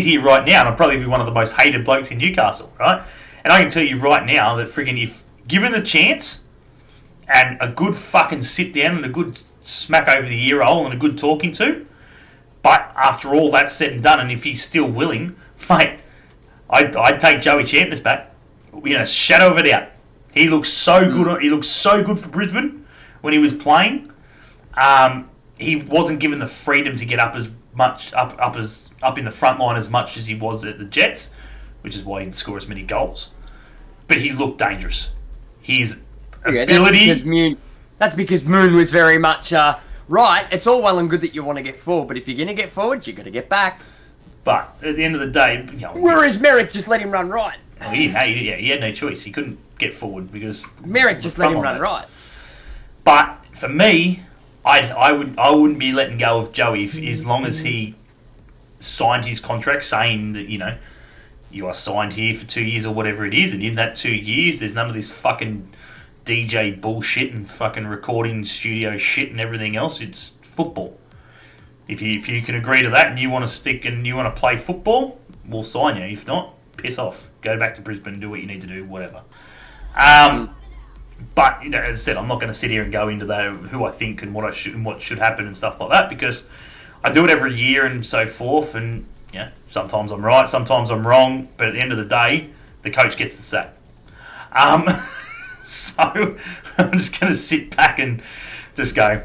here right now, and I'll probably be one of the most hated blokes in Newcastle, right? And I can tell you right now that friggin' if given the chance and a good fucking sit down and a good smack over the ear hole and a good talking to, but after all that's said and done, and if he's still willing, mate. I'd take Joey Champness back. Shadow of a doubt. He looks so good. He looks so good for Brisbane when he was playing. He wasn't given the freedom to get up as much up in the front line as much as he was at the Jets, which is why he didn't score as many goals. but he looked dangerous. His ability... That's because Moon was very much, right, it's all well and good that you want to get forward, but if you're going to get forward, you got to get back. But at the end of the day... Whereas Merrick just let him run right. Well, he had no choice. He couldn't get forward because... Merrick just let him run right. But for me, I wouldn't be letting go of Joey as long as he signed his contract saying that, you are signed here for 2 years or whatever it is, and in that 2 years, there's none of this fucking DJ bullshit and fucking recording studio shit and everything else. It's football. If you can agree to that and you want to stick and you want to play football, we'll sign you. If not, piss off. Go back to Brisbane, do what you need to do, whatever. But as I said, I'm not going to sit here and go into that who I think and what should happen and stuff like that, because I do it every year and so forth, and sometimes I'm right, sometimes I'm wrong, but at the end of the day, the coach gets the sack. So I'm just going to sit back and just go,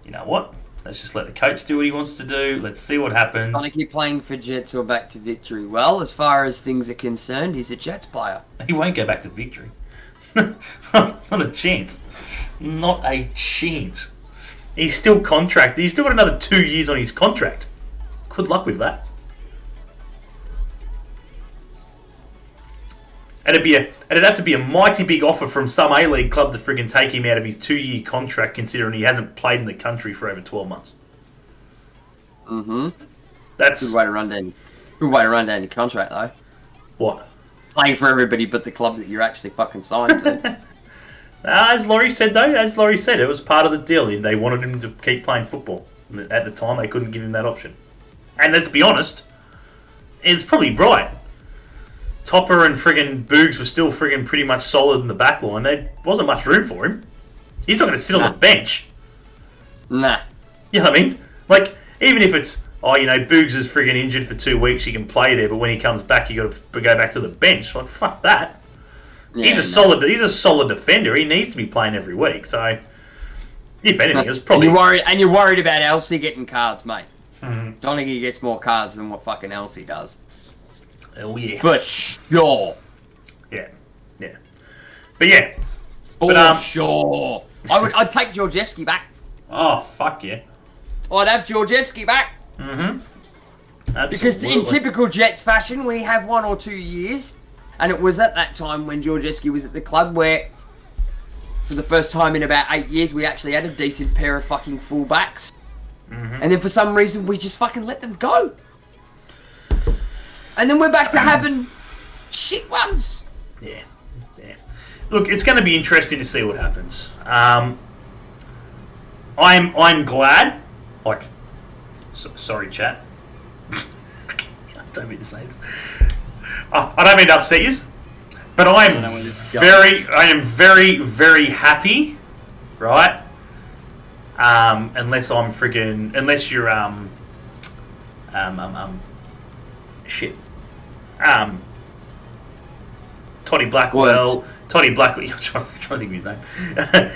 you know what? Let's just let the coach do what he wants to do. Let's see what happens. Want to keep playing for Jets or back to Victory? Well, as far as things are concerned, he's a Jets player. He won't go back to Victory. Not a chance. Not a chance. He's still contracted. He's still got another 2 years on his contract. Good luck with that. It'd have to be a mighty big offer from some A-League club to friggin' take him out of his 2-year contract, considering he hasn't played in the country for over 12 months. Mm-hmm. That's good way to run down your contract, though. What? Playing for everybody but the club that you're actually fucking signed to. As Laurie said, it was part of the deal. They wanted him to keep playing football. At the time, they couldn't give him that option. And let's be honest, it's probably right. Topper and friggin' Boogs were still friggin' pretty much solid in the back line. There wasn't much room for him. He's not going to sit on the bench. Nah. You know what I mean? Like, even if it's, Boogs is friggin' injured for 2 weeks, he can play there, but when he comes back, you got to go back to the bench. Like, fuck that. Yeah, he's a solid defender. He needs to be playing every week. So, if anything, it was probably... And you're worried about Elsie getting cards, mate. Mm-hmm. Donaghy gets more cards than what fucking Elsie does. Oh, yeah. For sure. Yeah. But yeah. For sure. I'd take Georgievski back. Oh, fuck yeah. I'd have Georgievski back. Mm-hmm. Absolutely. Because in typical Jets fashion, we have 1 or 2 years, and it was at that time when Georgievski was at the club where, for the first time in about 8 years, we actually had a decent pair of fucking fullbacks. Mm-hmm. And then for some reason, we just fucking let them go. And then we're back to having shit ones. Yeah. Look, it's going to be interesting to see what happens. I'm glad. Sorry, chat. I don't mean to say this. I don't mean to upset you, but I am very, very happy. Right? Unless you're shit. Toddy Blackwell. I'm trying to think of his name.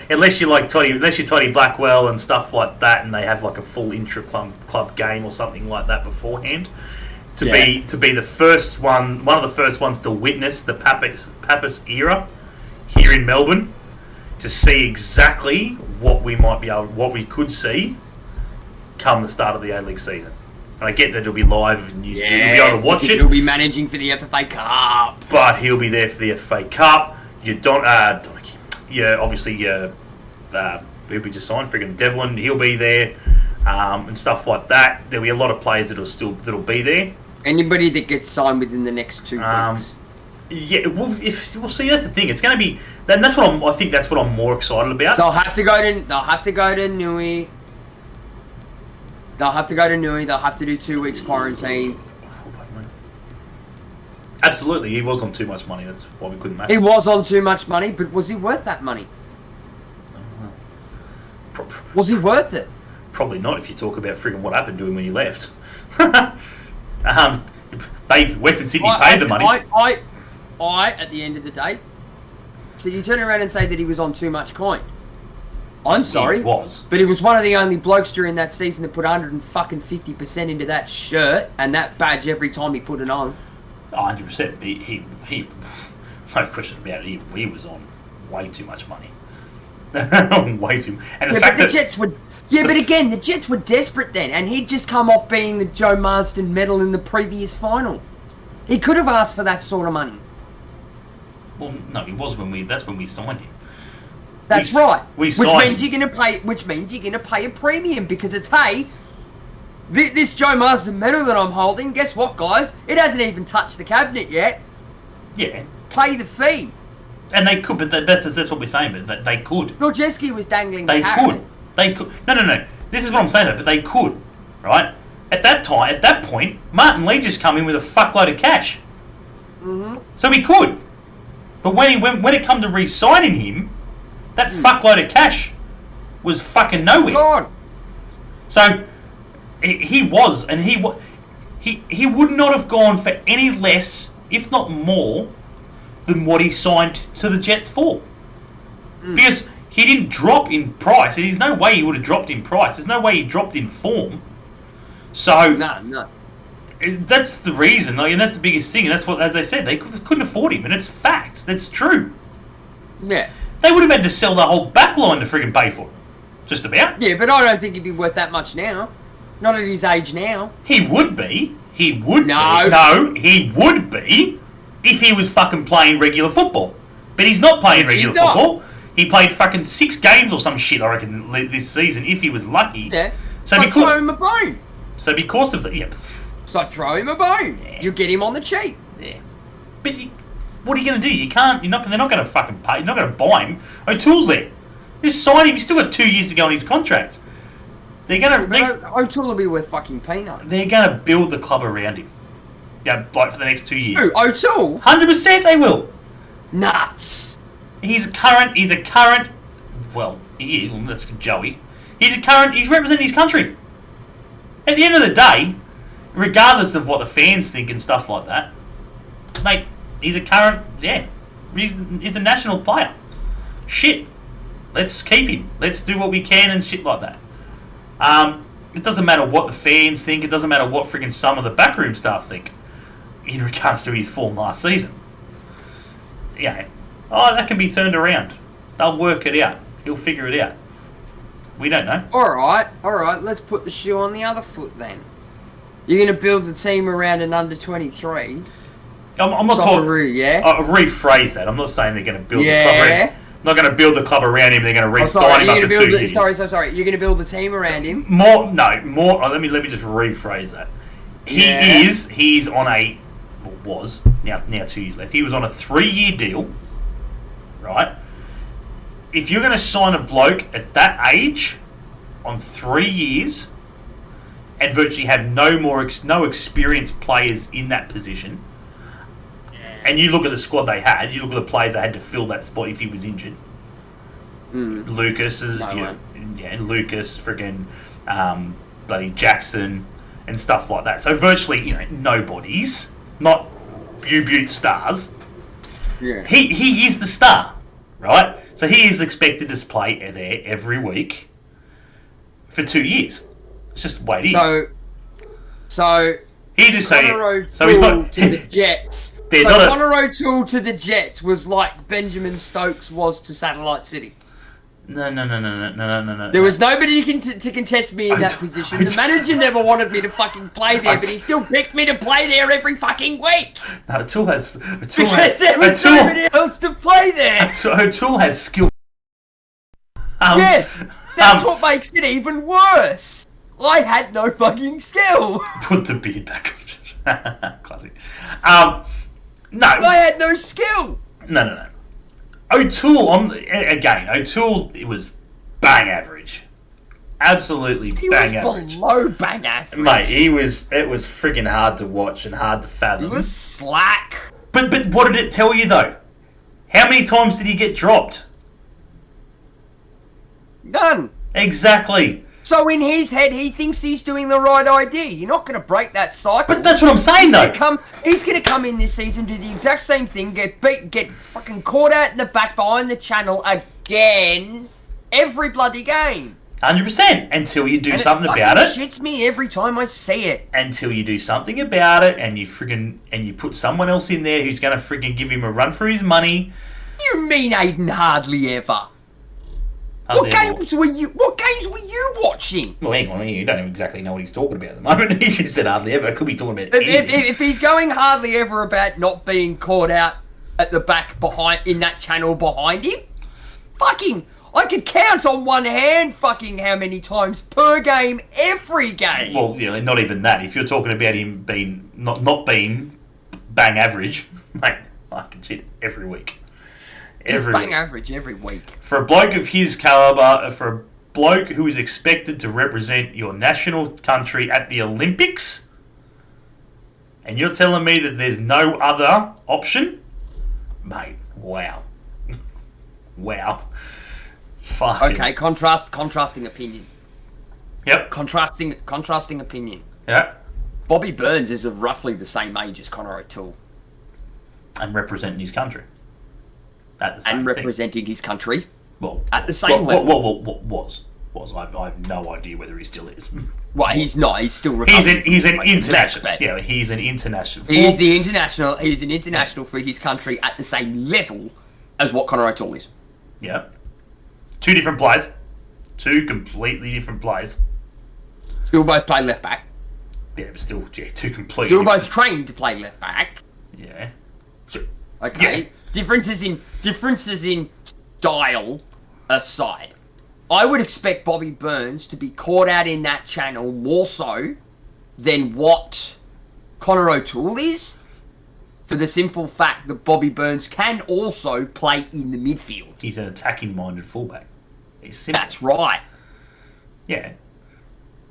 unless you're Toddy Blackwell and stuff like that, and they have like a full intra-club game or something like that beforehand, to be the first one of the first ones to witness the Pappas era here in Melbourne, to see exactly what we could see come the start of the A-League season. And I get that it'll be live and you'll be able to watch it. He'll be managing for the FFA Cup. But he'll be there for the FFA Cup. Obviously, who'll be just signed, friggin' Devlin, he'll be there, and stuff like that. There'll be a lot of players that'll be there. Anybody that gets signed within the next 2 weeks. Yeah, we'll see. That's the thing. It's going to be. That's what I think. That's what I'm more excited about. So they'll have to go to Nui. They'll have to do 2 weeks quarantine. Absolutely, he was on too much money. That's why we couldn't match. He was on too much money, but was he worth that money? Was he worth it? Probably not. If you talk about friggin' what happened to him when he left. Western Sydney paid the money. I, at the end of the day, so you turn around and say that he was on too much coin. I'm sorry. He was. But he was one of the only blokes during that season that put 150% into that shirt and that badge every time he put it on. 100%. He No question about it. He was on way too much money. Way too. And the fact but the that Jets were. Yeah, but again, the Jets were desperate then, and he'd just come off being the Joe Marsden medal in the previous final. He could have asked for that sort of money. Well, no, he was that's when we signed him. That's right. Which means you're going to pay a premium because it's, hey, this Joe Marsden medal that I'm holding, guess what, guys? It hasn't even touched the cabinet yet. Yeah. Pay the fee. And they could, but that's what we're saying. But they could. Norjeski was dangling the They carrot. could. They could. No. This is what I'm saying, though. But they could, right? At that point, Martin Lee just come in with a fuckload of cash. Mm-hmm. So he could. But when it come to re-signing him, that fuckload of cash was fucking nowhere. God. So he would not have gone for any less, if not more, than what he signed to the Jets for. Because he didn't drop in price. There's no way he would have dropped in price. There's no way he dropped in form. So No. that's the reason, like, and that's the biggest thing. And that's what, as I said, they couldn't afford him, and it's facts. That's true. Yeah. They would have had to sell the whole back line to friggin' pay for it. Just about. Yeah, but I don't think he'd be worth that much now. Not at his age now. He would be. He would No. be. No, he would be if he was fucking playing regular football. But he's not playing regular football. He played fucking 6 games or some shit, I reckon, this season, if he was lucky. Yeah. So throw him a bone. So because of that, yeah. So throw him a bone. Yeah. You get him on the cheap. Yeah. But what are you going to do? You can't. They're not going to fucking pay. You're not going to buy him. O'Toole's there. Just sign him. He's still got 2 years to go on his contract. They're going to. O'Toole will be worth fucking peanuts. They're going to build the club around him. Yeah, like for the next 2 years. Who? O'Toole? 100% they will. Nuts. He's a current. Well, he is. Well, that's Joey. He's representing his country. At the end of the day, regardless of what the fans think and stuff like that, mate, he's a current. Yeah, he's a national player. Shit. Let's keep him. Let's do what we can and shit like that. It doesn't matter what the fans think. It doesn't matter what friggin' some of the backroom staff think in regards to his form last season. Yeah. Oh, that can be turned around. They'll work it out. He'll figure it out. We don't know. All right. Let's put the shoe on the other foot then. You're going to build the team around an under 23. I'm not talking. Yeah. I'll rephrase that. I'm not saying they're going to build the club around him. Not going to build the club around him. They're going to re-sign him after 2 years. Sorry. You're going to build the team around him. More. Let me just rephrase that. He's on was now 2 years left. He was on a 3-year deal, right? If you're going to sign a bloke at that age on 3 years and virtually have no experienced players in that position, and you look at the squad they had, you look at the players they had to fill that spot if he was injured. Lucas is, Lucas, friggin' bloody Jackson and stuff like that. So virtually, nobodies, not Butte stars. Yeah. He is the star, right? So he is expected to play there every week for 2 years. It's just the way it is. So he's just saying. So he's not to the Jets. Connor O'Toole to the Jets was like Benjamin Stokes was to Satellite City. No. There was nobody to contest me in that position. The manager never wanted me to fucking play there, but he still picked me to play there every fucking week. No, O'Toole has nobody else to play there. O'Toole has skill. Yes, that's what makes it even worse. I had no fucking skill. Put the beard back on. Classic. No. I had no skill. No. O'Toole, it was bang average. Absolutely bang average. He was below bang average. Mate, it was friggin' hard to watch and hard to fathom. He was slack. But what did it tell you, though? How many times did he get dropped? None. Exactly. So in his head, he thinks he's doing the right idea. You're not going to break that cycle. But that's what I'm saying, though. He's going to come in this season, do the exact same thing, get beat, get fucking caught out in the back behind the channel again, every bloody game. 100%. Until you do And something about it. It shits me every time I see it. Until you do something about it, and you put someone else in there who's going to friggin' give him a run for his money. You mean Aiden hardly ever? What games were you watching? Well, hang on, you don't exactly know what he's talking about at the moment. He just said hardly ever. Could be talking about if he's going hardly ever about not being caught out at the back behind in that channel behind him, fucking, I could count on one hand fucking how many times per game, every game. Well, not even that. If you're talking about him being not being bang average, mate, fucking shit, every week. Bang average every week. For a bloke of his caliber, for a bloke who is expected to represent your national country at the Olympics, and you're telling me that there's no other option? Mate, wow. Wow. Fucking. Okay, contrasting opinion. Yep. Contrasting opinion. Yep. Bobby Burns is of roughly the same age as Connor O'Toole. And representing his country. At the same and representing thing. His country. Well, at the same level. Was. I have no idea whether he still is. Well, he's not. He's still recovering. He's an international. Yeah, he's an international. He's an international for his country at the same level as what Connor O'Toole is. Yeah. Two different players. Two completely different players. Still both play left back. Yeah, but still, two completely. Still both trained to play left back. Yeah. So, okay. Yeah. Differences in style aside, I would expect Bobby Burns to be caught out in that channel more so than what Connor O'Toole is, for the simple fact that Bobby Burns can also play in the midfield. He's an attacking-minded fullback. He's simple. That's right. Yeah.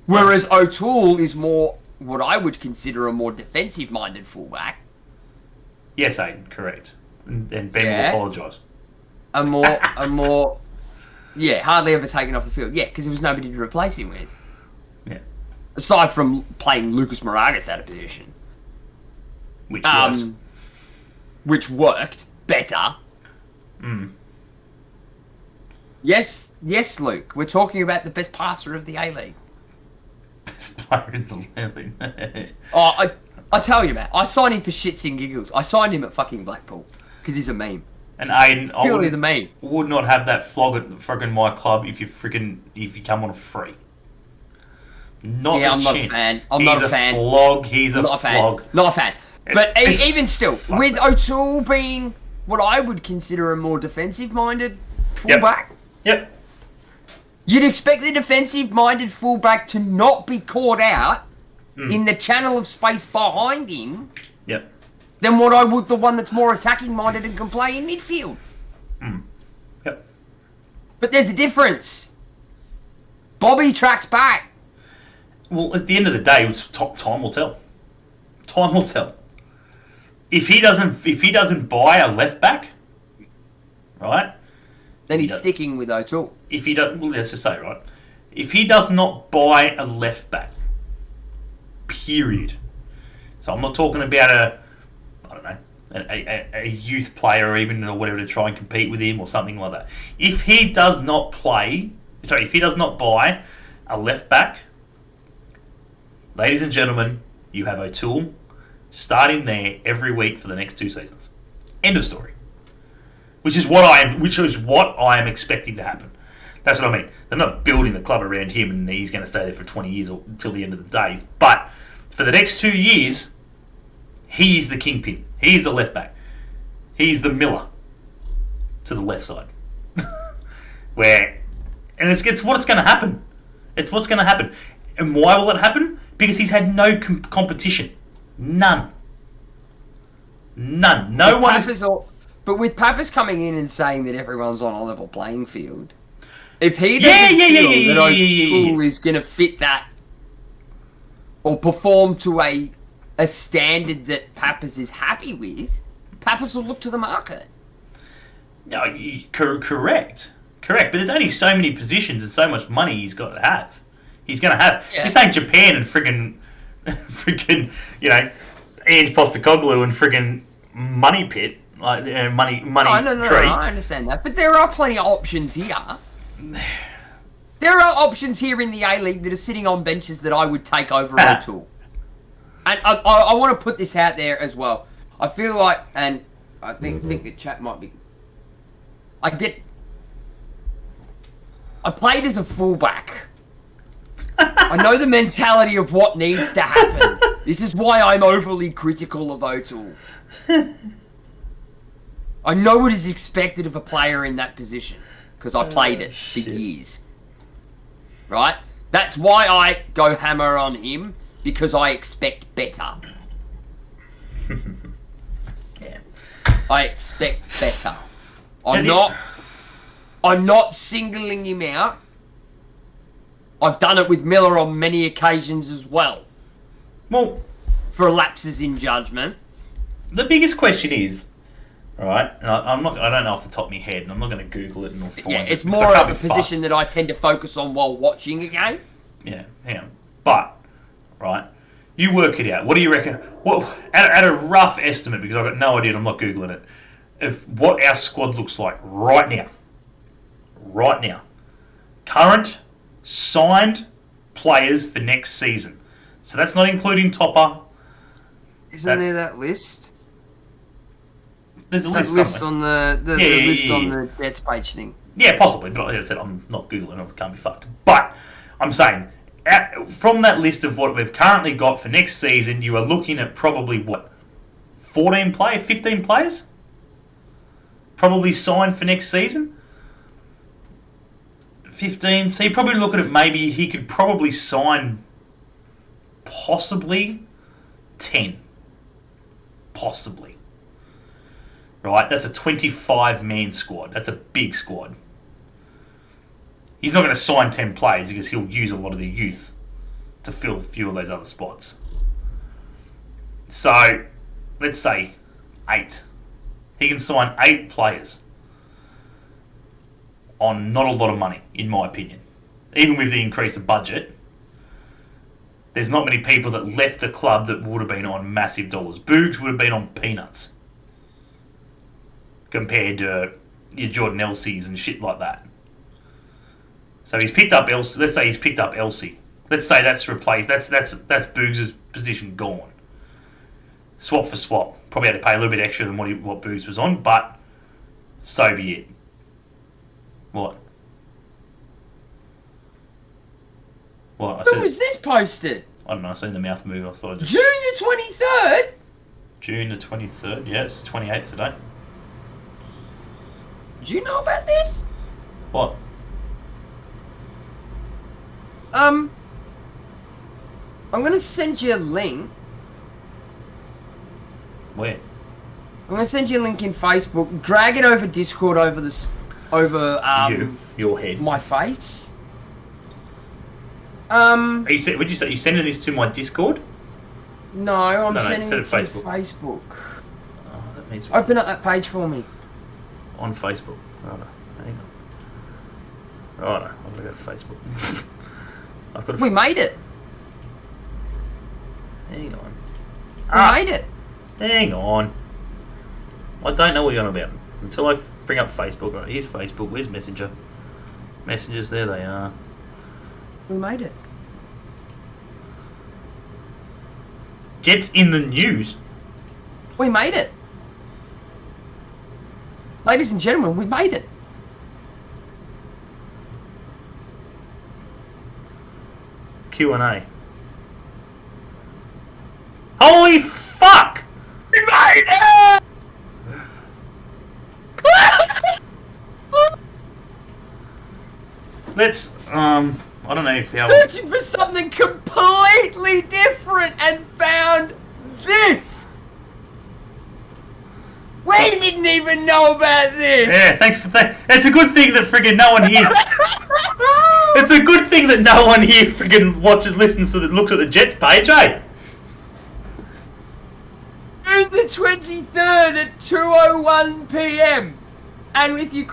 Whereas O'Toole is more what I would consider a more defensive-minded fullback. Yes, Aiden, correct. And Ben will apologise. A more, hardly ever taken off the field. Yeah, because there was nobody to replace him with. Yeah. Aside from playing Lucas Moragas out of position. Which worked. Which worked better. Mm. Yes, Luke. We're talking about the best passer of the A-League. Best player in the A-League. I tell you, man, I signed him for shits and giggles. I signed him at fucking Blackpool. Because he's a meme. And Aiden, purely the meme. Would not have that flog at friggin' my club if you come on a free. I'm not a fan. I'm not a fan. He's a flog. Not a fan. But even still, with O'Toole being what I would consider a more defensive-minded fullback, Yep. You'd expect the defensive-minded fullback to not be caught out in the channel of space behind him. Yep. Than what I would the one that's more attacking-minded and can play in midfield. Yep. But there's a difference. Bobby tracks back. Well, at the end of the day, time will tell. Time will tell. If he doesn't buy a left back, right? Then he's sticking with O'Toole. If he does, well, let's just say, right? If he does not buy a left back, period. So I'm not talking about a youth player or even or whatever to try and compete with him or something like that. If he does not buy a left back, ladies and gentlemen, you have O'Toole starting there every week for the next 2 seasons. End of story. Which is what I am expecting to happen. That's what I mean. They're not building the club around him and he's going to stay there for 20 years or until the end of the days. But for the next 2 years, he's the kingpin. He's the left back. He's the Miller to the left side. It's what's going to happen. It's what's going to happen. And why will it happen? Because he's had no competition. None. No one is... But with Pappas coming in and saying that everyone's on a level playing field, if he doesn't feel that O'Toole is going to fit that or perform to a standard that Pappas is happy with, Pappas will look to the market. No, correct. But there's only so many positions and so much money he's got to have. He's going to have... Yeah. This ain't Japan and friggin' Ange Postecoglou and friggin' Money Pit. Like money no, tree. I understand that, but there are plenty of options here. There are options here in the A-League that are sitting on benches that I would take over O'Toole. And I want to put this out there as well. I feel like, and I think the chat might be... I played as a fullback. I know the mentality of what needs to happen. This is why I'm overly critical of O'Toole. I know what is expected of a player in that position because I played it for years. Right? That's why I go hammer on him, because I expect better. Yeah. I expect better. I'm not singling him out. I've done it with Miller on many occasions as well. Well, for lapses in judgment. The biggest question is, right? And I don't know off the top of my head, and I'm not going to Google it and I'll find it. It's more of a position that I tend to focus on while watching a game. Yeah, hang on. But, right, you work it out. What do you reckon? What at a rough estimate, because I've got no idea, and I'm not Googling it, of what our squad looks like right now. Right now. Current signed players for next season. So that's not including Topper. Isn't there that list? There's a list on the list on the Jets page thing. Yeah, possibly. But like I said, I'm not Googling it. I can't be fucked. But I'm saying, from that list of what we've currently got for next season, you are looking at probably, 15 players? Probably signed for next season? 15. So you're probably looking at maybe he could probably sign possibly 10. Possibly. Right? That's a 25-man squad. That's a big squad. He's not going to sign 10 players because he'll use a lot of the youth to fill a few of those other spots. So, let's say 8. He can sign 8 players on not a lot of money, in my opinion. Even with the increase of budget, there's not many people that left the club that would have been on massive dollars. Boogs would have been on peanuts compared to your Jordan Elsies and shit like that. So he's picked up Elsie. Let's say he's picked up Elsie. Let's say that's replaced. That's Boogs' position gone. Swap for swap. Probably had to pay a little bit extra than what Boogs was on, but so be it. What? When was this posted? I don't know. I seen the mouth move. I thought I just... June the 23rd? June the 23rd. Yeah, it's 28th today. Do you know about this? What? I'm going to send you a link. Where? I'm going to send you a link in Facebook. Drag it over Discord over this... Your head. My face. Would you say you sending this to my Discord? No, I'm sending send it to Facebook. Oh, that means open up that page for me. On Facebook. Righto. Hang on. Righto. I'm gonna go to Facebook. We made it. Hang on. We made it. Hang on. I don't know what you're on about until I bring up Facebook. Right, here's Facebook. Where's Messenger? Messengers. There they are. We made it. Jets in the news. We made it. Ladies and gentlemen, we made it. Q&A. Holy fuck! We made it! Let's, I don't know if how... Searching for something completely different and found this! We didn't even know about this! Yeah, thanks for that. It's a good thing that friggin' no one here... It's a good thing that no one here friggin' watches, listens to, looks at the Jets page, eh? June the 23rd at 2:01 p.m. And if you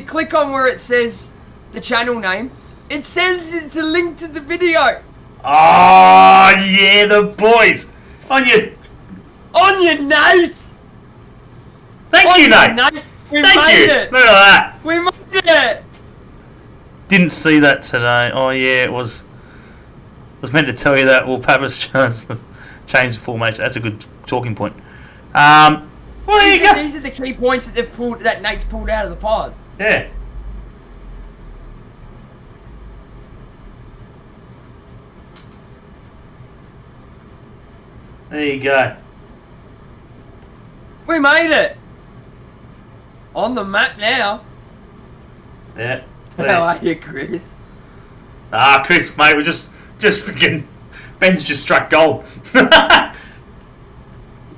click on where it says the channel name, it sends it's a link to the video. Oh, yeah, the boys. On your nose. Thank you, Nate. We Thank made you. it. Look at that. We made it. Didn't see that today. Oh yeah, it was. I was meant to tell you that. Well, Pappas changed the formation. That's a good talking point. Well, there you go. These are the key points that Nate's pulled out of the pod. Yeah. There you go. We made it! On the map now. Yeah. How are you, Chris? Chris, mate, we're just freaking... Ben's just struck gold. I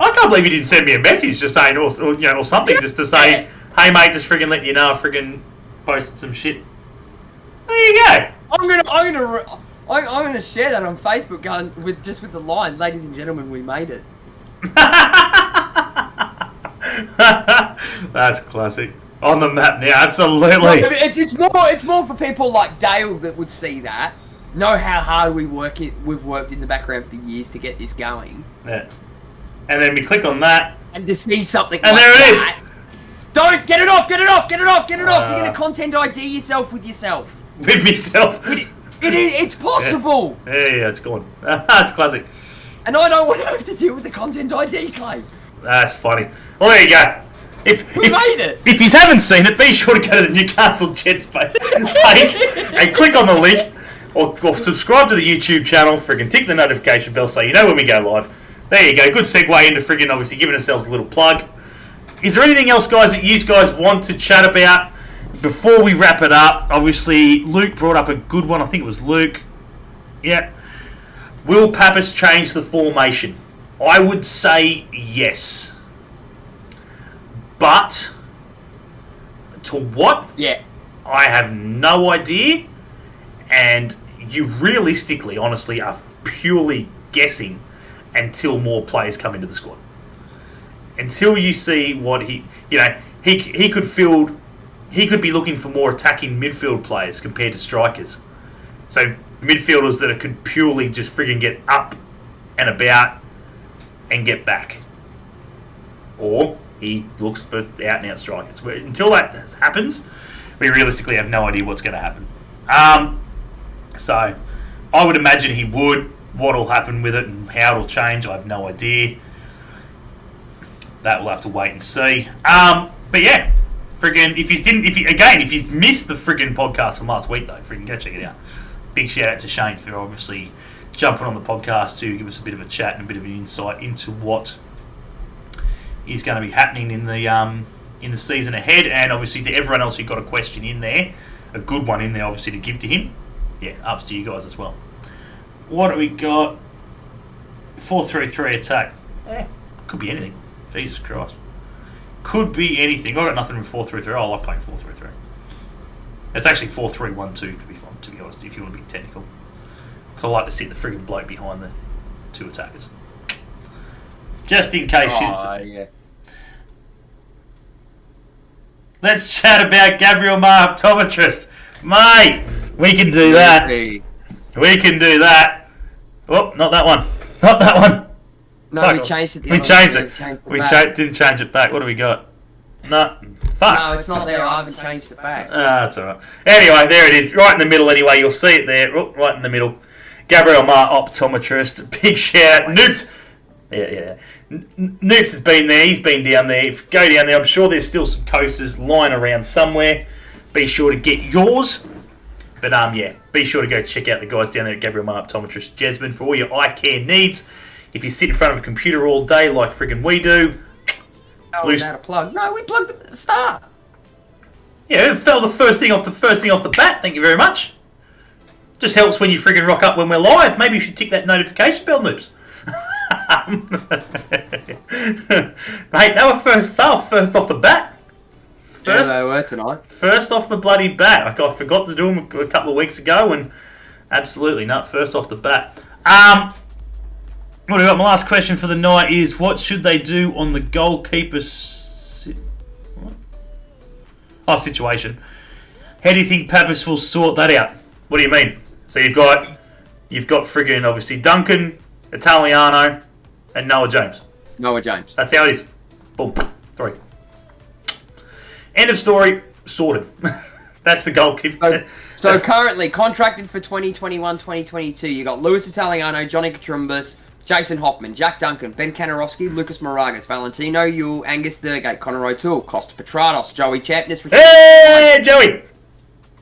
can't believe he didn't send me a message just saying, or something, just to say, hey, mate, just freaking let you know I freaking posted some shit. There you go. I'm gonna share that on Facebook, going with the line, ladies and gentlemen, we made it. That's classic. On the map now, absolutely. No, it's more for people like Dale that would see that, know how hard we've worked in the background for years to get this going. Yeah. And then we click on that, and to see something. And like there it that, is. Don't get it off! Get it off! Get it off! Get it off! You're gonna content ID yourself with yourself. With myself. It's possible. Yeah, it's gone. That's classic. And I don't want to have to deal with the content ID claim. That's funny. Well, there you go. We made it. If you haven't seen it, be sure to go to the Newcastle Jets page and click on the link, or subscribe to the YouTube channel. Friggin' tick the notification bell so you know when we go live. There you go. Good segue into friggin' obviously giving ourselves a little plug. Is there anything else, guys, that you guys want to chat about before we wrap it up? Obviously, Luke brought up a good one. I think it was Luke. Yeah. Will Pappas change the formation? I would say yes. But to what? Yeah. I have no idea. And you realistically, honestly, are purely guessing until more players come into the squad. Until you see what he could be looking for more attacking midfield players compared to strikers. So midfielders that could purely just friggin' get up and about and get back. Or he looks for out-and-out strikers. Until that happens, we realistically have no idea what's going to happen. So I would imagine he would. What will happen with it and how it'll change, I have no idea. That we'll have to wait and see. But yeah, friggin' if he's missed the friggin' podcast from last week though, friggin' go check it out. Big shout out to Shane for obviously jumping on the podcast to give us a bit of a chat and a bit of an insight into what is going to be happening in the season ahead, and obviously to everyone else who got a question in there, a good one in there obviously to give to him. Yeah, ups to you guys as well. What do we got? 4-3-3 attack. Could be anything. Jesus Christ. Could be anything. I got nothing with 4-3-3. I like playing 4-3-3. It's actually 4-3-1-2 to be honest, if you want to be technical. Because I like to sit the friggin' bloke behind the two attackers. Just in case yeah. Let's chat about Gabriel Ma optometrist. Mate, we can do that. We can do that. Oh, not that one. Not that one. No, Fuck. we changed it. We changed it. We didn't change it back. What do we got? No. Fuck. No, it's not there. I haven't changed it back. That's alright. Anyway, there it is. Right in the middle anyway. You'll see it there. Oh, right in the middle. Gabriel Ma, optometrist. Big shout out. Noops. Yeah. Noops has been there. He's been down there. If you go down there, I'm sure there's still some coasters lying around somewhere. Be sure to get yours. But yeah, be sure to go check out the guys down there at Gabriel Ma Optometrist Jasmine for all your eye care needs. If you sit in front of a computer all day like friggin' we do... without a plug. No, we plugged it at the start. Yeah, it fell the first thing off the bat. Thank you very much. Just helps when you friggin' rock up when we're live. Maybe you should tick that notification bell, Noops. Mate, they were first off the bat. Yeah, they were tonight. First off the bloody bat. I forgot to do them a couple of weeks ago, and absolutely not first off the bat. What do we got? My last question for the night is: what should they do on the goalkeeper situation? How do you think Pappas will sort that out? What do you mean? So you've got friggin' obviously Duncan, Italiano, and Noah James. Noah James. That's how it is. Boom. 3. End of story. Sorted. That's the goalkeeper. So currently contracted for 2021-2022, you got Luis Italiano, Johnny Katrumbas, Jason Hoffman, Jack Duncan, Ben Kanarowski, Lucas Moragas, Valentino Yule, Angus Thurgate, Connor O'Toole, Costa Petrados, Joey Champness. Hey, Joey!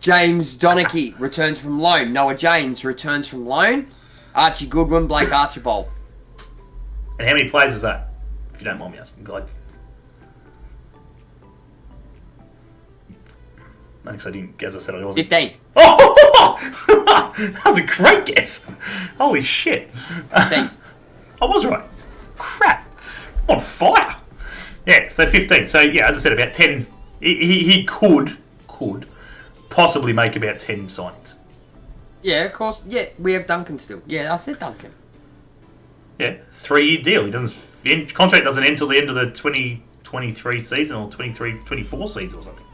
James Donachie returns from loan. Noah James returns from loan. Archie Goodwin, Blake Archibald. And how many players is that? If you don't mind me asking, God. No, because I didn't, as I said, I wasn't. 15. Oh! That was a great guess. Holy shit. 15. I was right. Crap. I'm on fire. Yeah, so 15. So, yeah, as I said, about 10. He could possibly make about 10 signings. Yeah, of course. Yeah, we have Duncan still. Yeah, I said Duncan. Yeah, 3-year deal. He doesn't. Contract doesn't end till the end of the 2023 season or 23-24 season or something.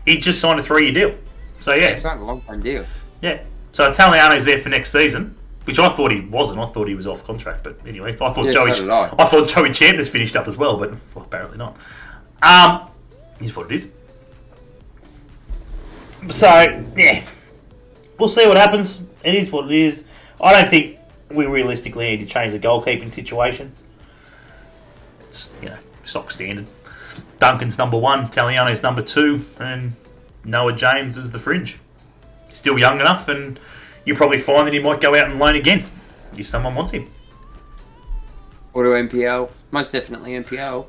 He just signed a 3-year deal. So, yeah. He signed a long-term deal. Yeah. So, Italiano's there for next season. Which I thought he wasn't. I thought he was off contract. But anyway, I thought Joey Champness finished up as well, but well, apparently not. Here's what it is. So, yeah. We'll see what happens. It is what it is. I don't think we realistically need to change the goalkeeping situation. It's, stock standard. Duncan's number 1, Italiano's number 2, and Noah James is the fringe. Still young enough, and you'll probably find that he might go out and loan again if someone wants him. Or to NPL. Most definitely NPL.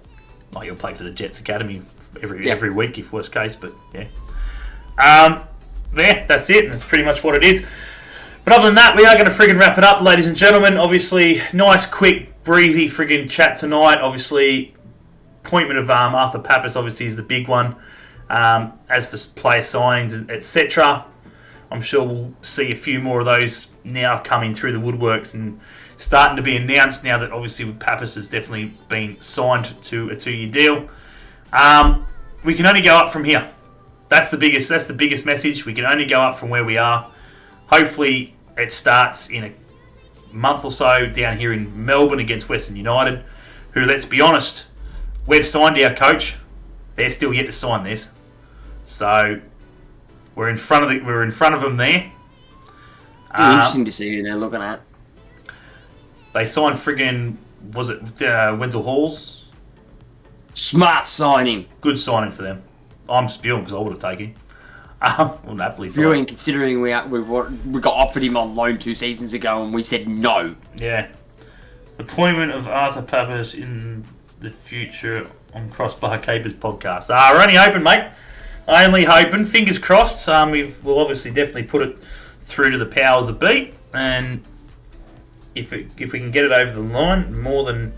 Oh, he'll play for the Jets Academy every week if worst case, but yeah. Yeah, that's it. That's pretty much what it is. But other than that, we are going to friggin' wrap it up, ladies and gentlemen. Obviously, nice, quick, breezy friggin' chat tonight. Obviously, appointment of Arthur Pappas obviously is the big one. As for player signings, etc., I'm sure we'll see a few more of those now coming through the woodworks and starting to be announced now that obviously Pappas has definitely been signed to a 2-year deal. We can only go up from here. That's the biggest message. We can only go up from where we are. Hopefully it starts in a month or so down here in Melbourne against Western United, who, let's be honest, we've signed our coach. They're still yet to sign this. So we're in front of them there. Interesting to see who they're looking at. They signed friggin', was it Wenzel Halls? Smart signing. Good signing for them. I'm spewing because I would have taken him. Well, happily spewing considering we got offered him on loan 2 seasons ago and we said no. Yeah. Appointment of Arthur Pappas in the future on Crossbar Capers podcast. We're only hoping, mate. Only hoping. Fingers crossed. We'll obviously definitely put it through to the powers that be, and if we can get it over the line, more than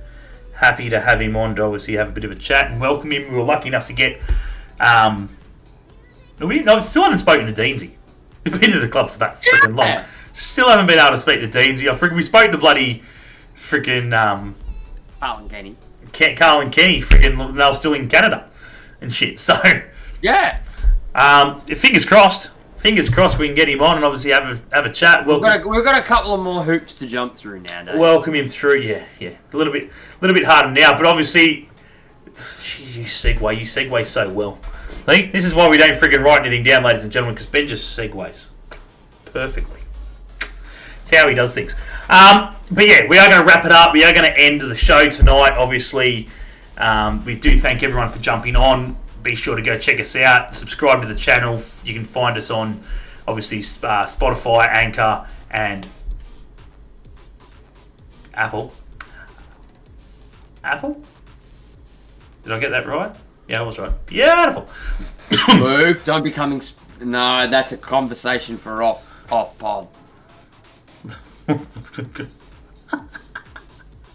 happy to have him on to obviously have a bit of a chat and welcome him. We were lucky enough to get. I still haven't spoken to Deansy. We've been to the club for that freaking long. Still haven't been able to speak to Deansy. We spoke to bloody freaking Carl and Kenny. Carl and Kenny. Freaking, they were still in Canada and shit. So yeah. Fingers crossed. Fingers crossed we can get him on and obviously have a chat. We've got a couple of more hoops to jump through now, don't we? Welcome him through, yeah. A little bit harder now, but obviously you segue so well. See? This is why we don't friggin' write anything down, ladies and gentlemen, because Ben just segues perfectly. It's how he does things. But yeah, we are going to wrap it up. We are going to end the show tonight. Obviously, we do thank everyone for jumping on. Be sure to go check us out. Subscribe to the channel. You can find us on, obviously, Spotify, Anchor, and Apple. Apple? Did I get that right? Yeah, I was right. Beautiful. Luke, don't be coming... No, that's a conversation for off pod.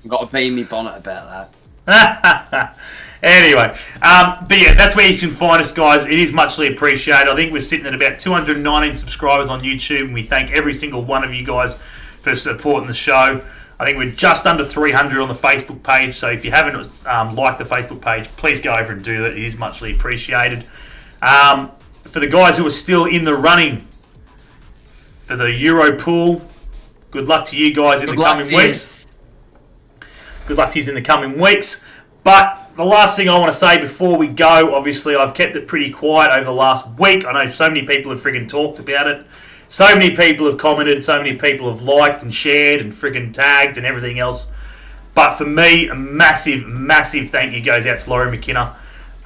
Got to be in me bonnet about that. Anyway, but yeah, that's where you can find us, guys. It is muchly appreciated. I think we're sitting at about 219 subscribers on YouTube, and we thank every single one of you guys for supporting the show. I think we're just under 300 on the Facebook page, so if you haven't liked the Facebook page, please go over and do that. It is muchly appreciated. For the guys who are still in the running for the Euro pool, good luck to you guys in the coming weeks. Good luck to you in the coming weeks. But the last thing I want to say before we go, obviously I've kept it pretty quiet over the last week. I know so many people have friggin' talked about it. So many people have commented, so many people have liked and shared and friggin' tagged and everything else. But for me, a massive, massive thank you goes out to Laurie McKenna.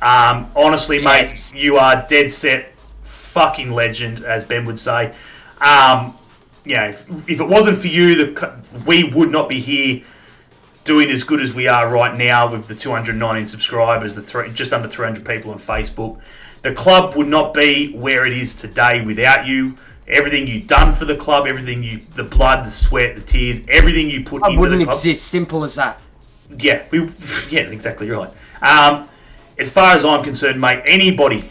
Honestly, Yes. mate, you are dead set fucking legend, as Ben would say. If it wasn't for you, we would not be here doing as good as we are right now with the 219 subscribers, just under 300 people on Facebook. The club would not be where it is today without you. Everything you've done for the club, the blood, the sweat, the tears, everything you put into the club. Wouldn't exist, simple as that. Yeah, exactly right. As far as I'm concerned, mate, anybody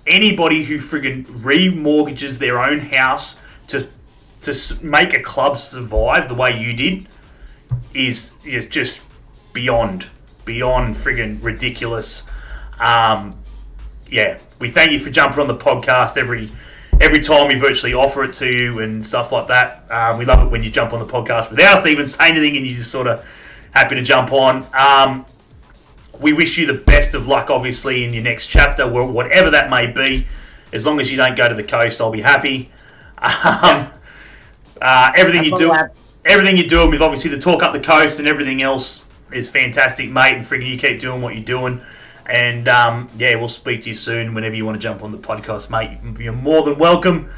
who friggin' remortgages their own house to make a club survive the way you did is just beyond friggin' ridiculous. We thank you for jumping on the podcast every time we virtually offer it to you and stuff like that. We love it when you jump on the podcast without us even saying anything and you're just sort of happy to jump on. We wish you the best of luck, obviously, in your next chapter, whatever that may be. As long as you don't go to the coast, I'll be happy. Everything you're doing with obviously the talk up the coast and everything else is fantastic, mate. And friggin' you keep doing what you're doing. And we'll speak to you soon whenever you want to jump on the podcast, mate. You're more than welcome.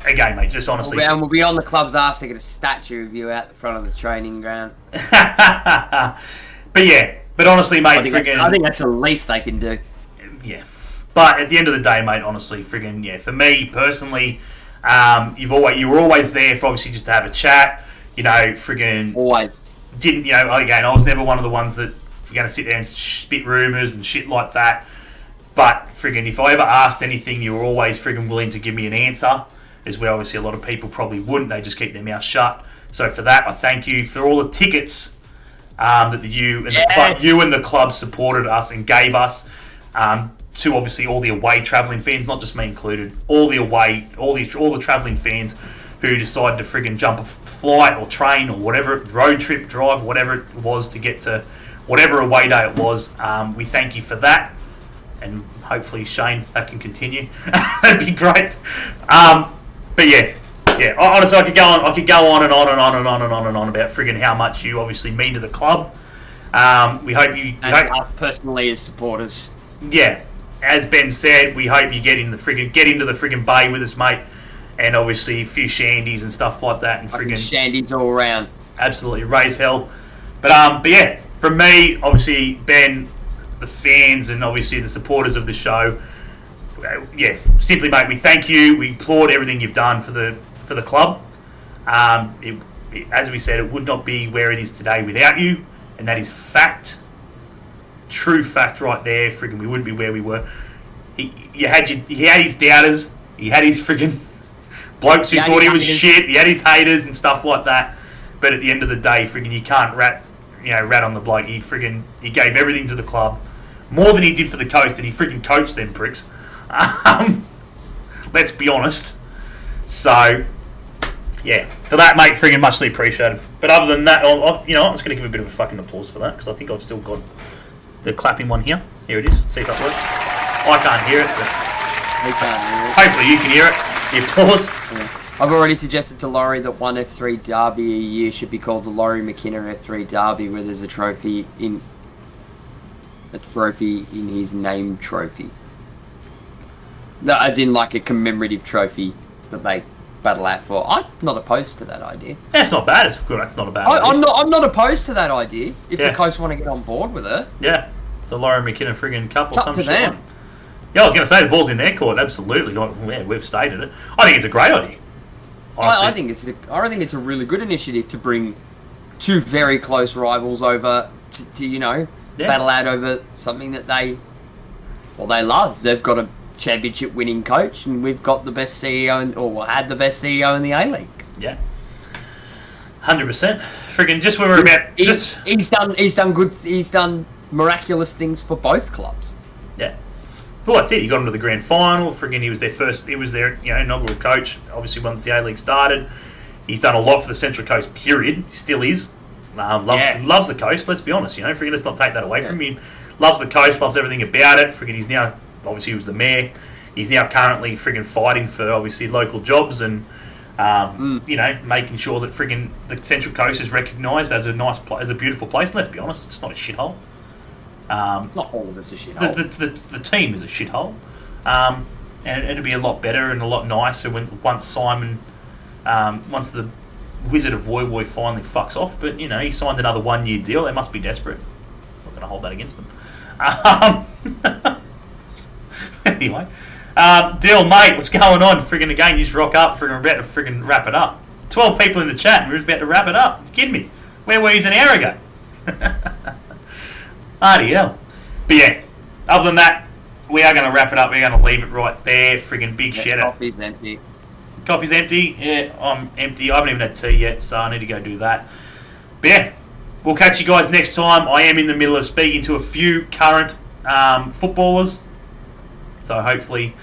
Again, mate, just honestly. We'll be on the club's arse to get a statue of you out the front of the training ground. But honestly, mate, I think that's the least they can do. Yeah. But at the end of the day, mate, honestly, for me personally, you were always there for obviously just to have a chat. Always. Again, I was never one of the ones that were going to sit there and spit rumours and shit like that. But if I ever asked anything, you were always willing to give me an answer. As where obviously a lot of people probably wouldn't. They just keep their mouth shut. So for that, I thank you for all the tickets that you and the club supported us and gave us to obviously all the away travelling fans, not just me included. All the travelling fans who decided to jump a flight or train or whatever, road trip, drive, whatever it was to get to whatever away day it was. We thank you for that, and hopefully Shane, that can continue. That'd be great. Honestly, I could go on and on and on and on and on and on about how much you obviously mean to the club. We hope you us personally as supporters. Yeah, as Ben said, we hope you get into the bay with us, mate, and obviously a few shandies and stuff like that, and shandies all around. Absolutely, raise hell. But from me, obviously Ben, the fans, and obviously the supporters of the show. Simply, mate, we thank you. We applaud everything you've done for the club. As we said, it would not be where it is today without you, and that is fact. True fact right there. We wouldn't be where we were. He had his doubters. He had his blokes who thought he was shit. He had his haters and stuff like that. But at the end of the day, you can't rat on the bloke. He gave everything to the club, more than he did for the coast, and he coached them pricks. Let's be honest. So, for that, mate, muchly appreciated. But other than that, I'm just going to give a bit of a fucking applause for that, because I think I've still got the clapping one here. Here it is. See if that works. I can't hear it, but hopefully you can hear it. The applause. Yeah. I've already suggested to Laurie that one F3 derby a year should be called the Laurie McKenna F3 derby, where there's a trophy in his name trophy. No, as in like a commemorative trophy that they battle out for. I'm not opposed to that idea. That's not bad. That's not a bad idea. I'm not opposed to that idea. If the coast want to get on board with it. Yeah, the Laurie McKenna Cup or some shit. Them. Yeah, I was going to say the ball's in their court. Absolutely. We've stated it. I think it's a great idea. I think it's a really good initiative to bring two very close rivals over to battle out over something that they love. They've got a championship winning coach, and we've got the best CEO had the best CEO in the A-League. Yeah. 100%. Just where we're about. He's done miraculous things for both clubs. Yeah. Well, that's it. He got him to the grand final. He was their inaugural coach. Obviously, once the A-League started, he's done a lot for the Central Coast. Period. He still is. Loves the coast. Let's be honest. Friggin' let's not take that away from him. Loves the coast. Loves everything about it. Friggin' he's now obviously he was the mayor. He's now currently friggin' fighting for obviously local jobs and making sure that friggin' the Central Coast is recognised as a beautiful place. And let's be honest, it's not a shithole. Not all of it's a shithole. The team is a shithole, and it'll be a lot better and a lot nicer once the Wizard of Woy Woy finally fucks off. But he signed another 1-year deal. They must be desperate. Not going to hold that against them. Anyway, Dill, mate, what's going on? Friggin' again, you just rock up. We're about to friggin' wrap it up. 12 people in the chat, and we're just about to wrap it up. You kidding me? Where were you an hour ago? Bloody hell. But yeah, other than that, we are going to wrap it up. We're going to leave it right there. Friggin' big shout out. Coffee's empty. Coffee's empty? Yeah, I'm empty. I haven't even had tea yet, so I need to go do that. But yeah, we'll catch you guys next time. I am in the middle of speaking to a few current footballers. So hopefully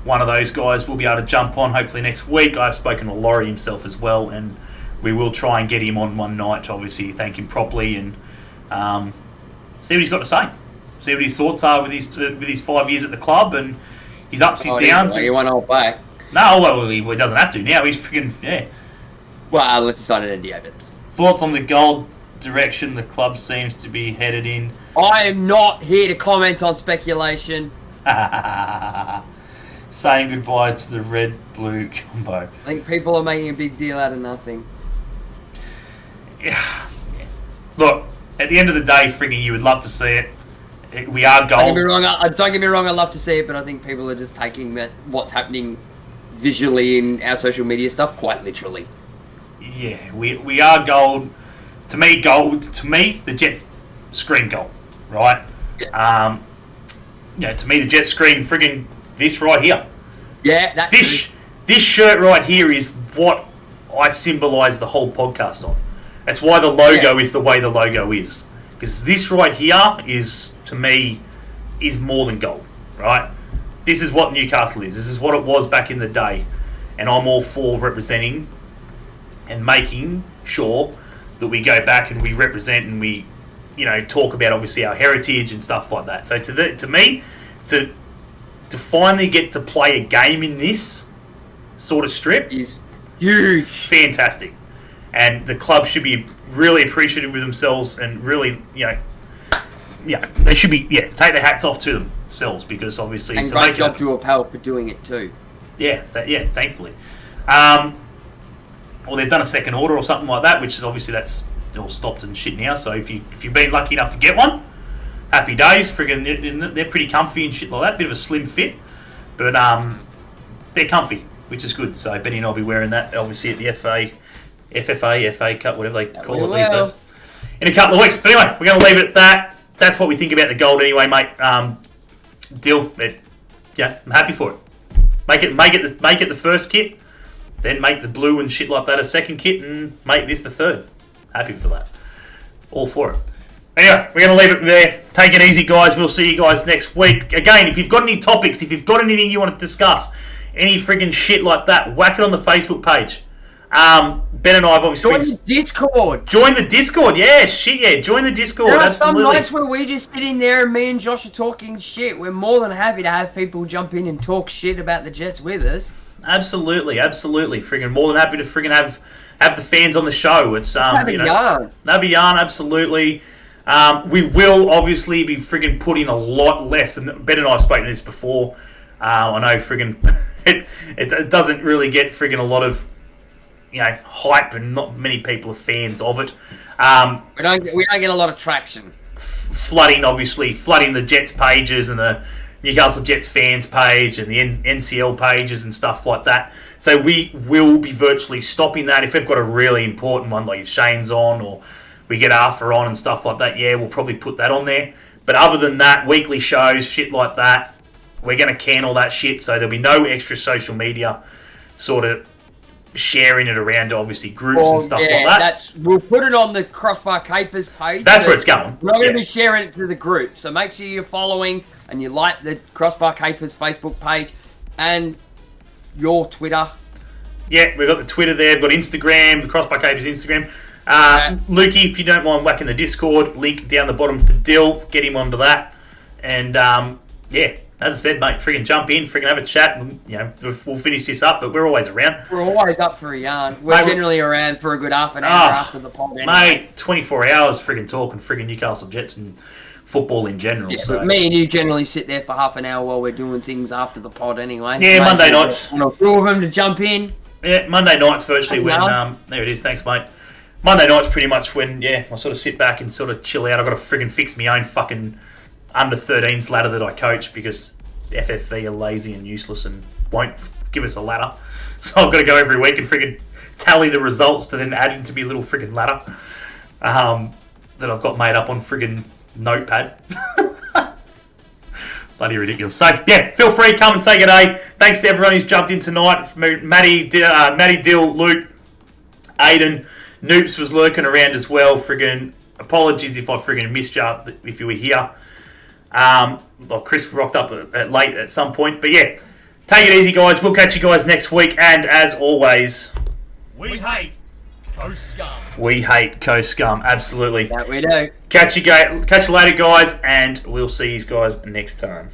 one of those guys will be able to jump on hopefully next week. I've spoken to Laurie himself as well, and we will try and get him on one night to obviously thank him properly and see what he's got to say. See what his thoughts are with his 5 years at the club and his ups, his downs. He won't hold back. No, well, he doesn't have to now. He's freaking, yeah. Well, unless he signed an NDA. Thoughts on the gold direction the club seems to be headed in? I am not here to comment on speculation. Saying goodbye to the red-blue combo. I think people are making a big deal out of nothing. Yeah. Look, at the end of the day, frigging, you would love to see it. We are gold. Don't get me wrong, I love to see it, but I think people are just taking what's happening visually in our social media stuff quite literally. Yeah, we are gold. To me, the Jets scream gold, right? Yeah. To me, the Jets scream friggin' this right here. Yeah, this shirt right here is what I symbolise the whole podcast on. That's why the logo is the way the logo is. Because this right here is, to me, is more than gold, right? This is what Newcastle is. This is what it was back in the day. And I'm all for representing and making sure that we go back and we represent and we, talk about obviously our heritage and stuff like that. So to me, to finally get to play a game in this sort of strip is huge. Fantastic. And the club should be really appreciative with themselves and really, they should be, take their hats off to themselves because obviously... And great job to Appel for doing it too. Yeah, thankfully. Well, they've done a second order or something like that, which is obviously that's all stopped and shit now. So if you've been lucky enough to get one, happy days. Friggin' they're pretty comfy and shit like that. Bit of a slim fit, but they're comfy, which is good. So Benny and I'll be wearing that obviously at the FA Cup, whatever they call it these days, in a couple of weeks. But anyway, we're going to leave it at that. That's what we think about the gold anyway, mate. Deal. I'm happy for it. Make it the first kit, then make the blue and shit like that a second kit, and make this the third. Happy for that. All for it. Anyway, we're going to leave it there. Take it easy, guys. We'll see you guys next week. Again, if you've got any topics, if you've got anything you want to discuss, any friggin' shit like that, whack it on the Facebook page. Ben and I have obviously... Join the Discord. Join the Discord, yeah. Shit, yeah. Join the Discord, there are absolutely. some nights where we just sit in there and me and Josh are talking shit. We're more than happy to have people jump in and talk shit about the Jets with us. Absolutely. Friggin' more than happy to friggin' have the fans on the show. It's have a yarn. Have a yarn, absolutely. We will obviously be friggin' putting a lot less, and Ben and I have spoken to this before. I know friggin' it doesn't really get friggin' a lot of hype, and not many people are fans of it. We don't get a lot of traction. Flooding the Jets pages and the Newcastle Jets fans page and the NCL pages and stuff like that. So we will be virtually stopping that. If we've got a really important one, like if Shane's on or we get Arthur on and stuff like that, we'll probably put that on there. But other than that, weekly shows, shit like that, we're going to can all that shit. So there'll be no extra social media sort of sharing it around to obviously groups and stuff like that. We'll put it on the Crossbar Capers page. That's where it's going. We're not going to be sharing it to the group. So make sure you're following and you like the Crossbar Capers Facebook page and your Twitter. Yeah, we've got the Twitter there. We've got Instagram, the Crossbar Capers Instagram. Lukey, if you don't mind whacking the Discord, link down the bottom for Dill. Get him onto that. And, yeah, as I said, mate, friggin' jump in, friggin' have a chat. And, we'll finish this up, but we're always around. We're always up for a yarn. We're generally around for a good half an hour after the pod. Anyway. Mate, 24 hours friggin' talking friggin' Newcastle Jets and football in general. Yeah, so. But me and you generally sit there for half an hour while we're doing things after the pod anyway. Yeah, Monday nights. One or two of them to jump in. Yeah, Monday nights virtually when... there it is, thanks, mate. Monday night's pretty much when, I sort of sit back and sort of chill out. I've got to friggin' fix my own fucking under-13s ladder that I coach because FFV are lazy and useless and won't give us a ladder. So I've got to go every week and friggin' tally the results to then add into my little friggin' ladder that I've got made up on friggin' Notepad. Bloody ridiculous. So, feel free, come and say good day. Thanks to everyone who's jumped in tonight. Matty, Dill, Luke, Aiden, Noops was lurking around as well. Friggin' apologies if I friggin' missed you if you were here. Chris rocked up late at some point. But yeah, take it easy, guys. We'll catch you guys next week. And as always, we hate Coast Scum. We hate Coast Scum, absolutely. That we do. Catch you later, guys, and we'll see you guys next time.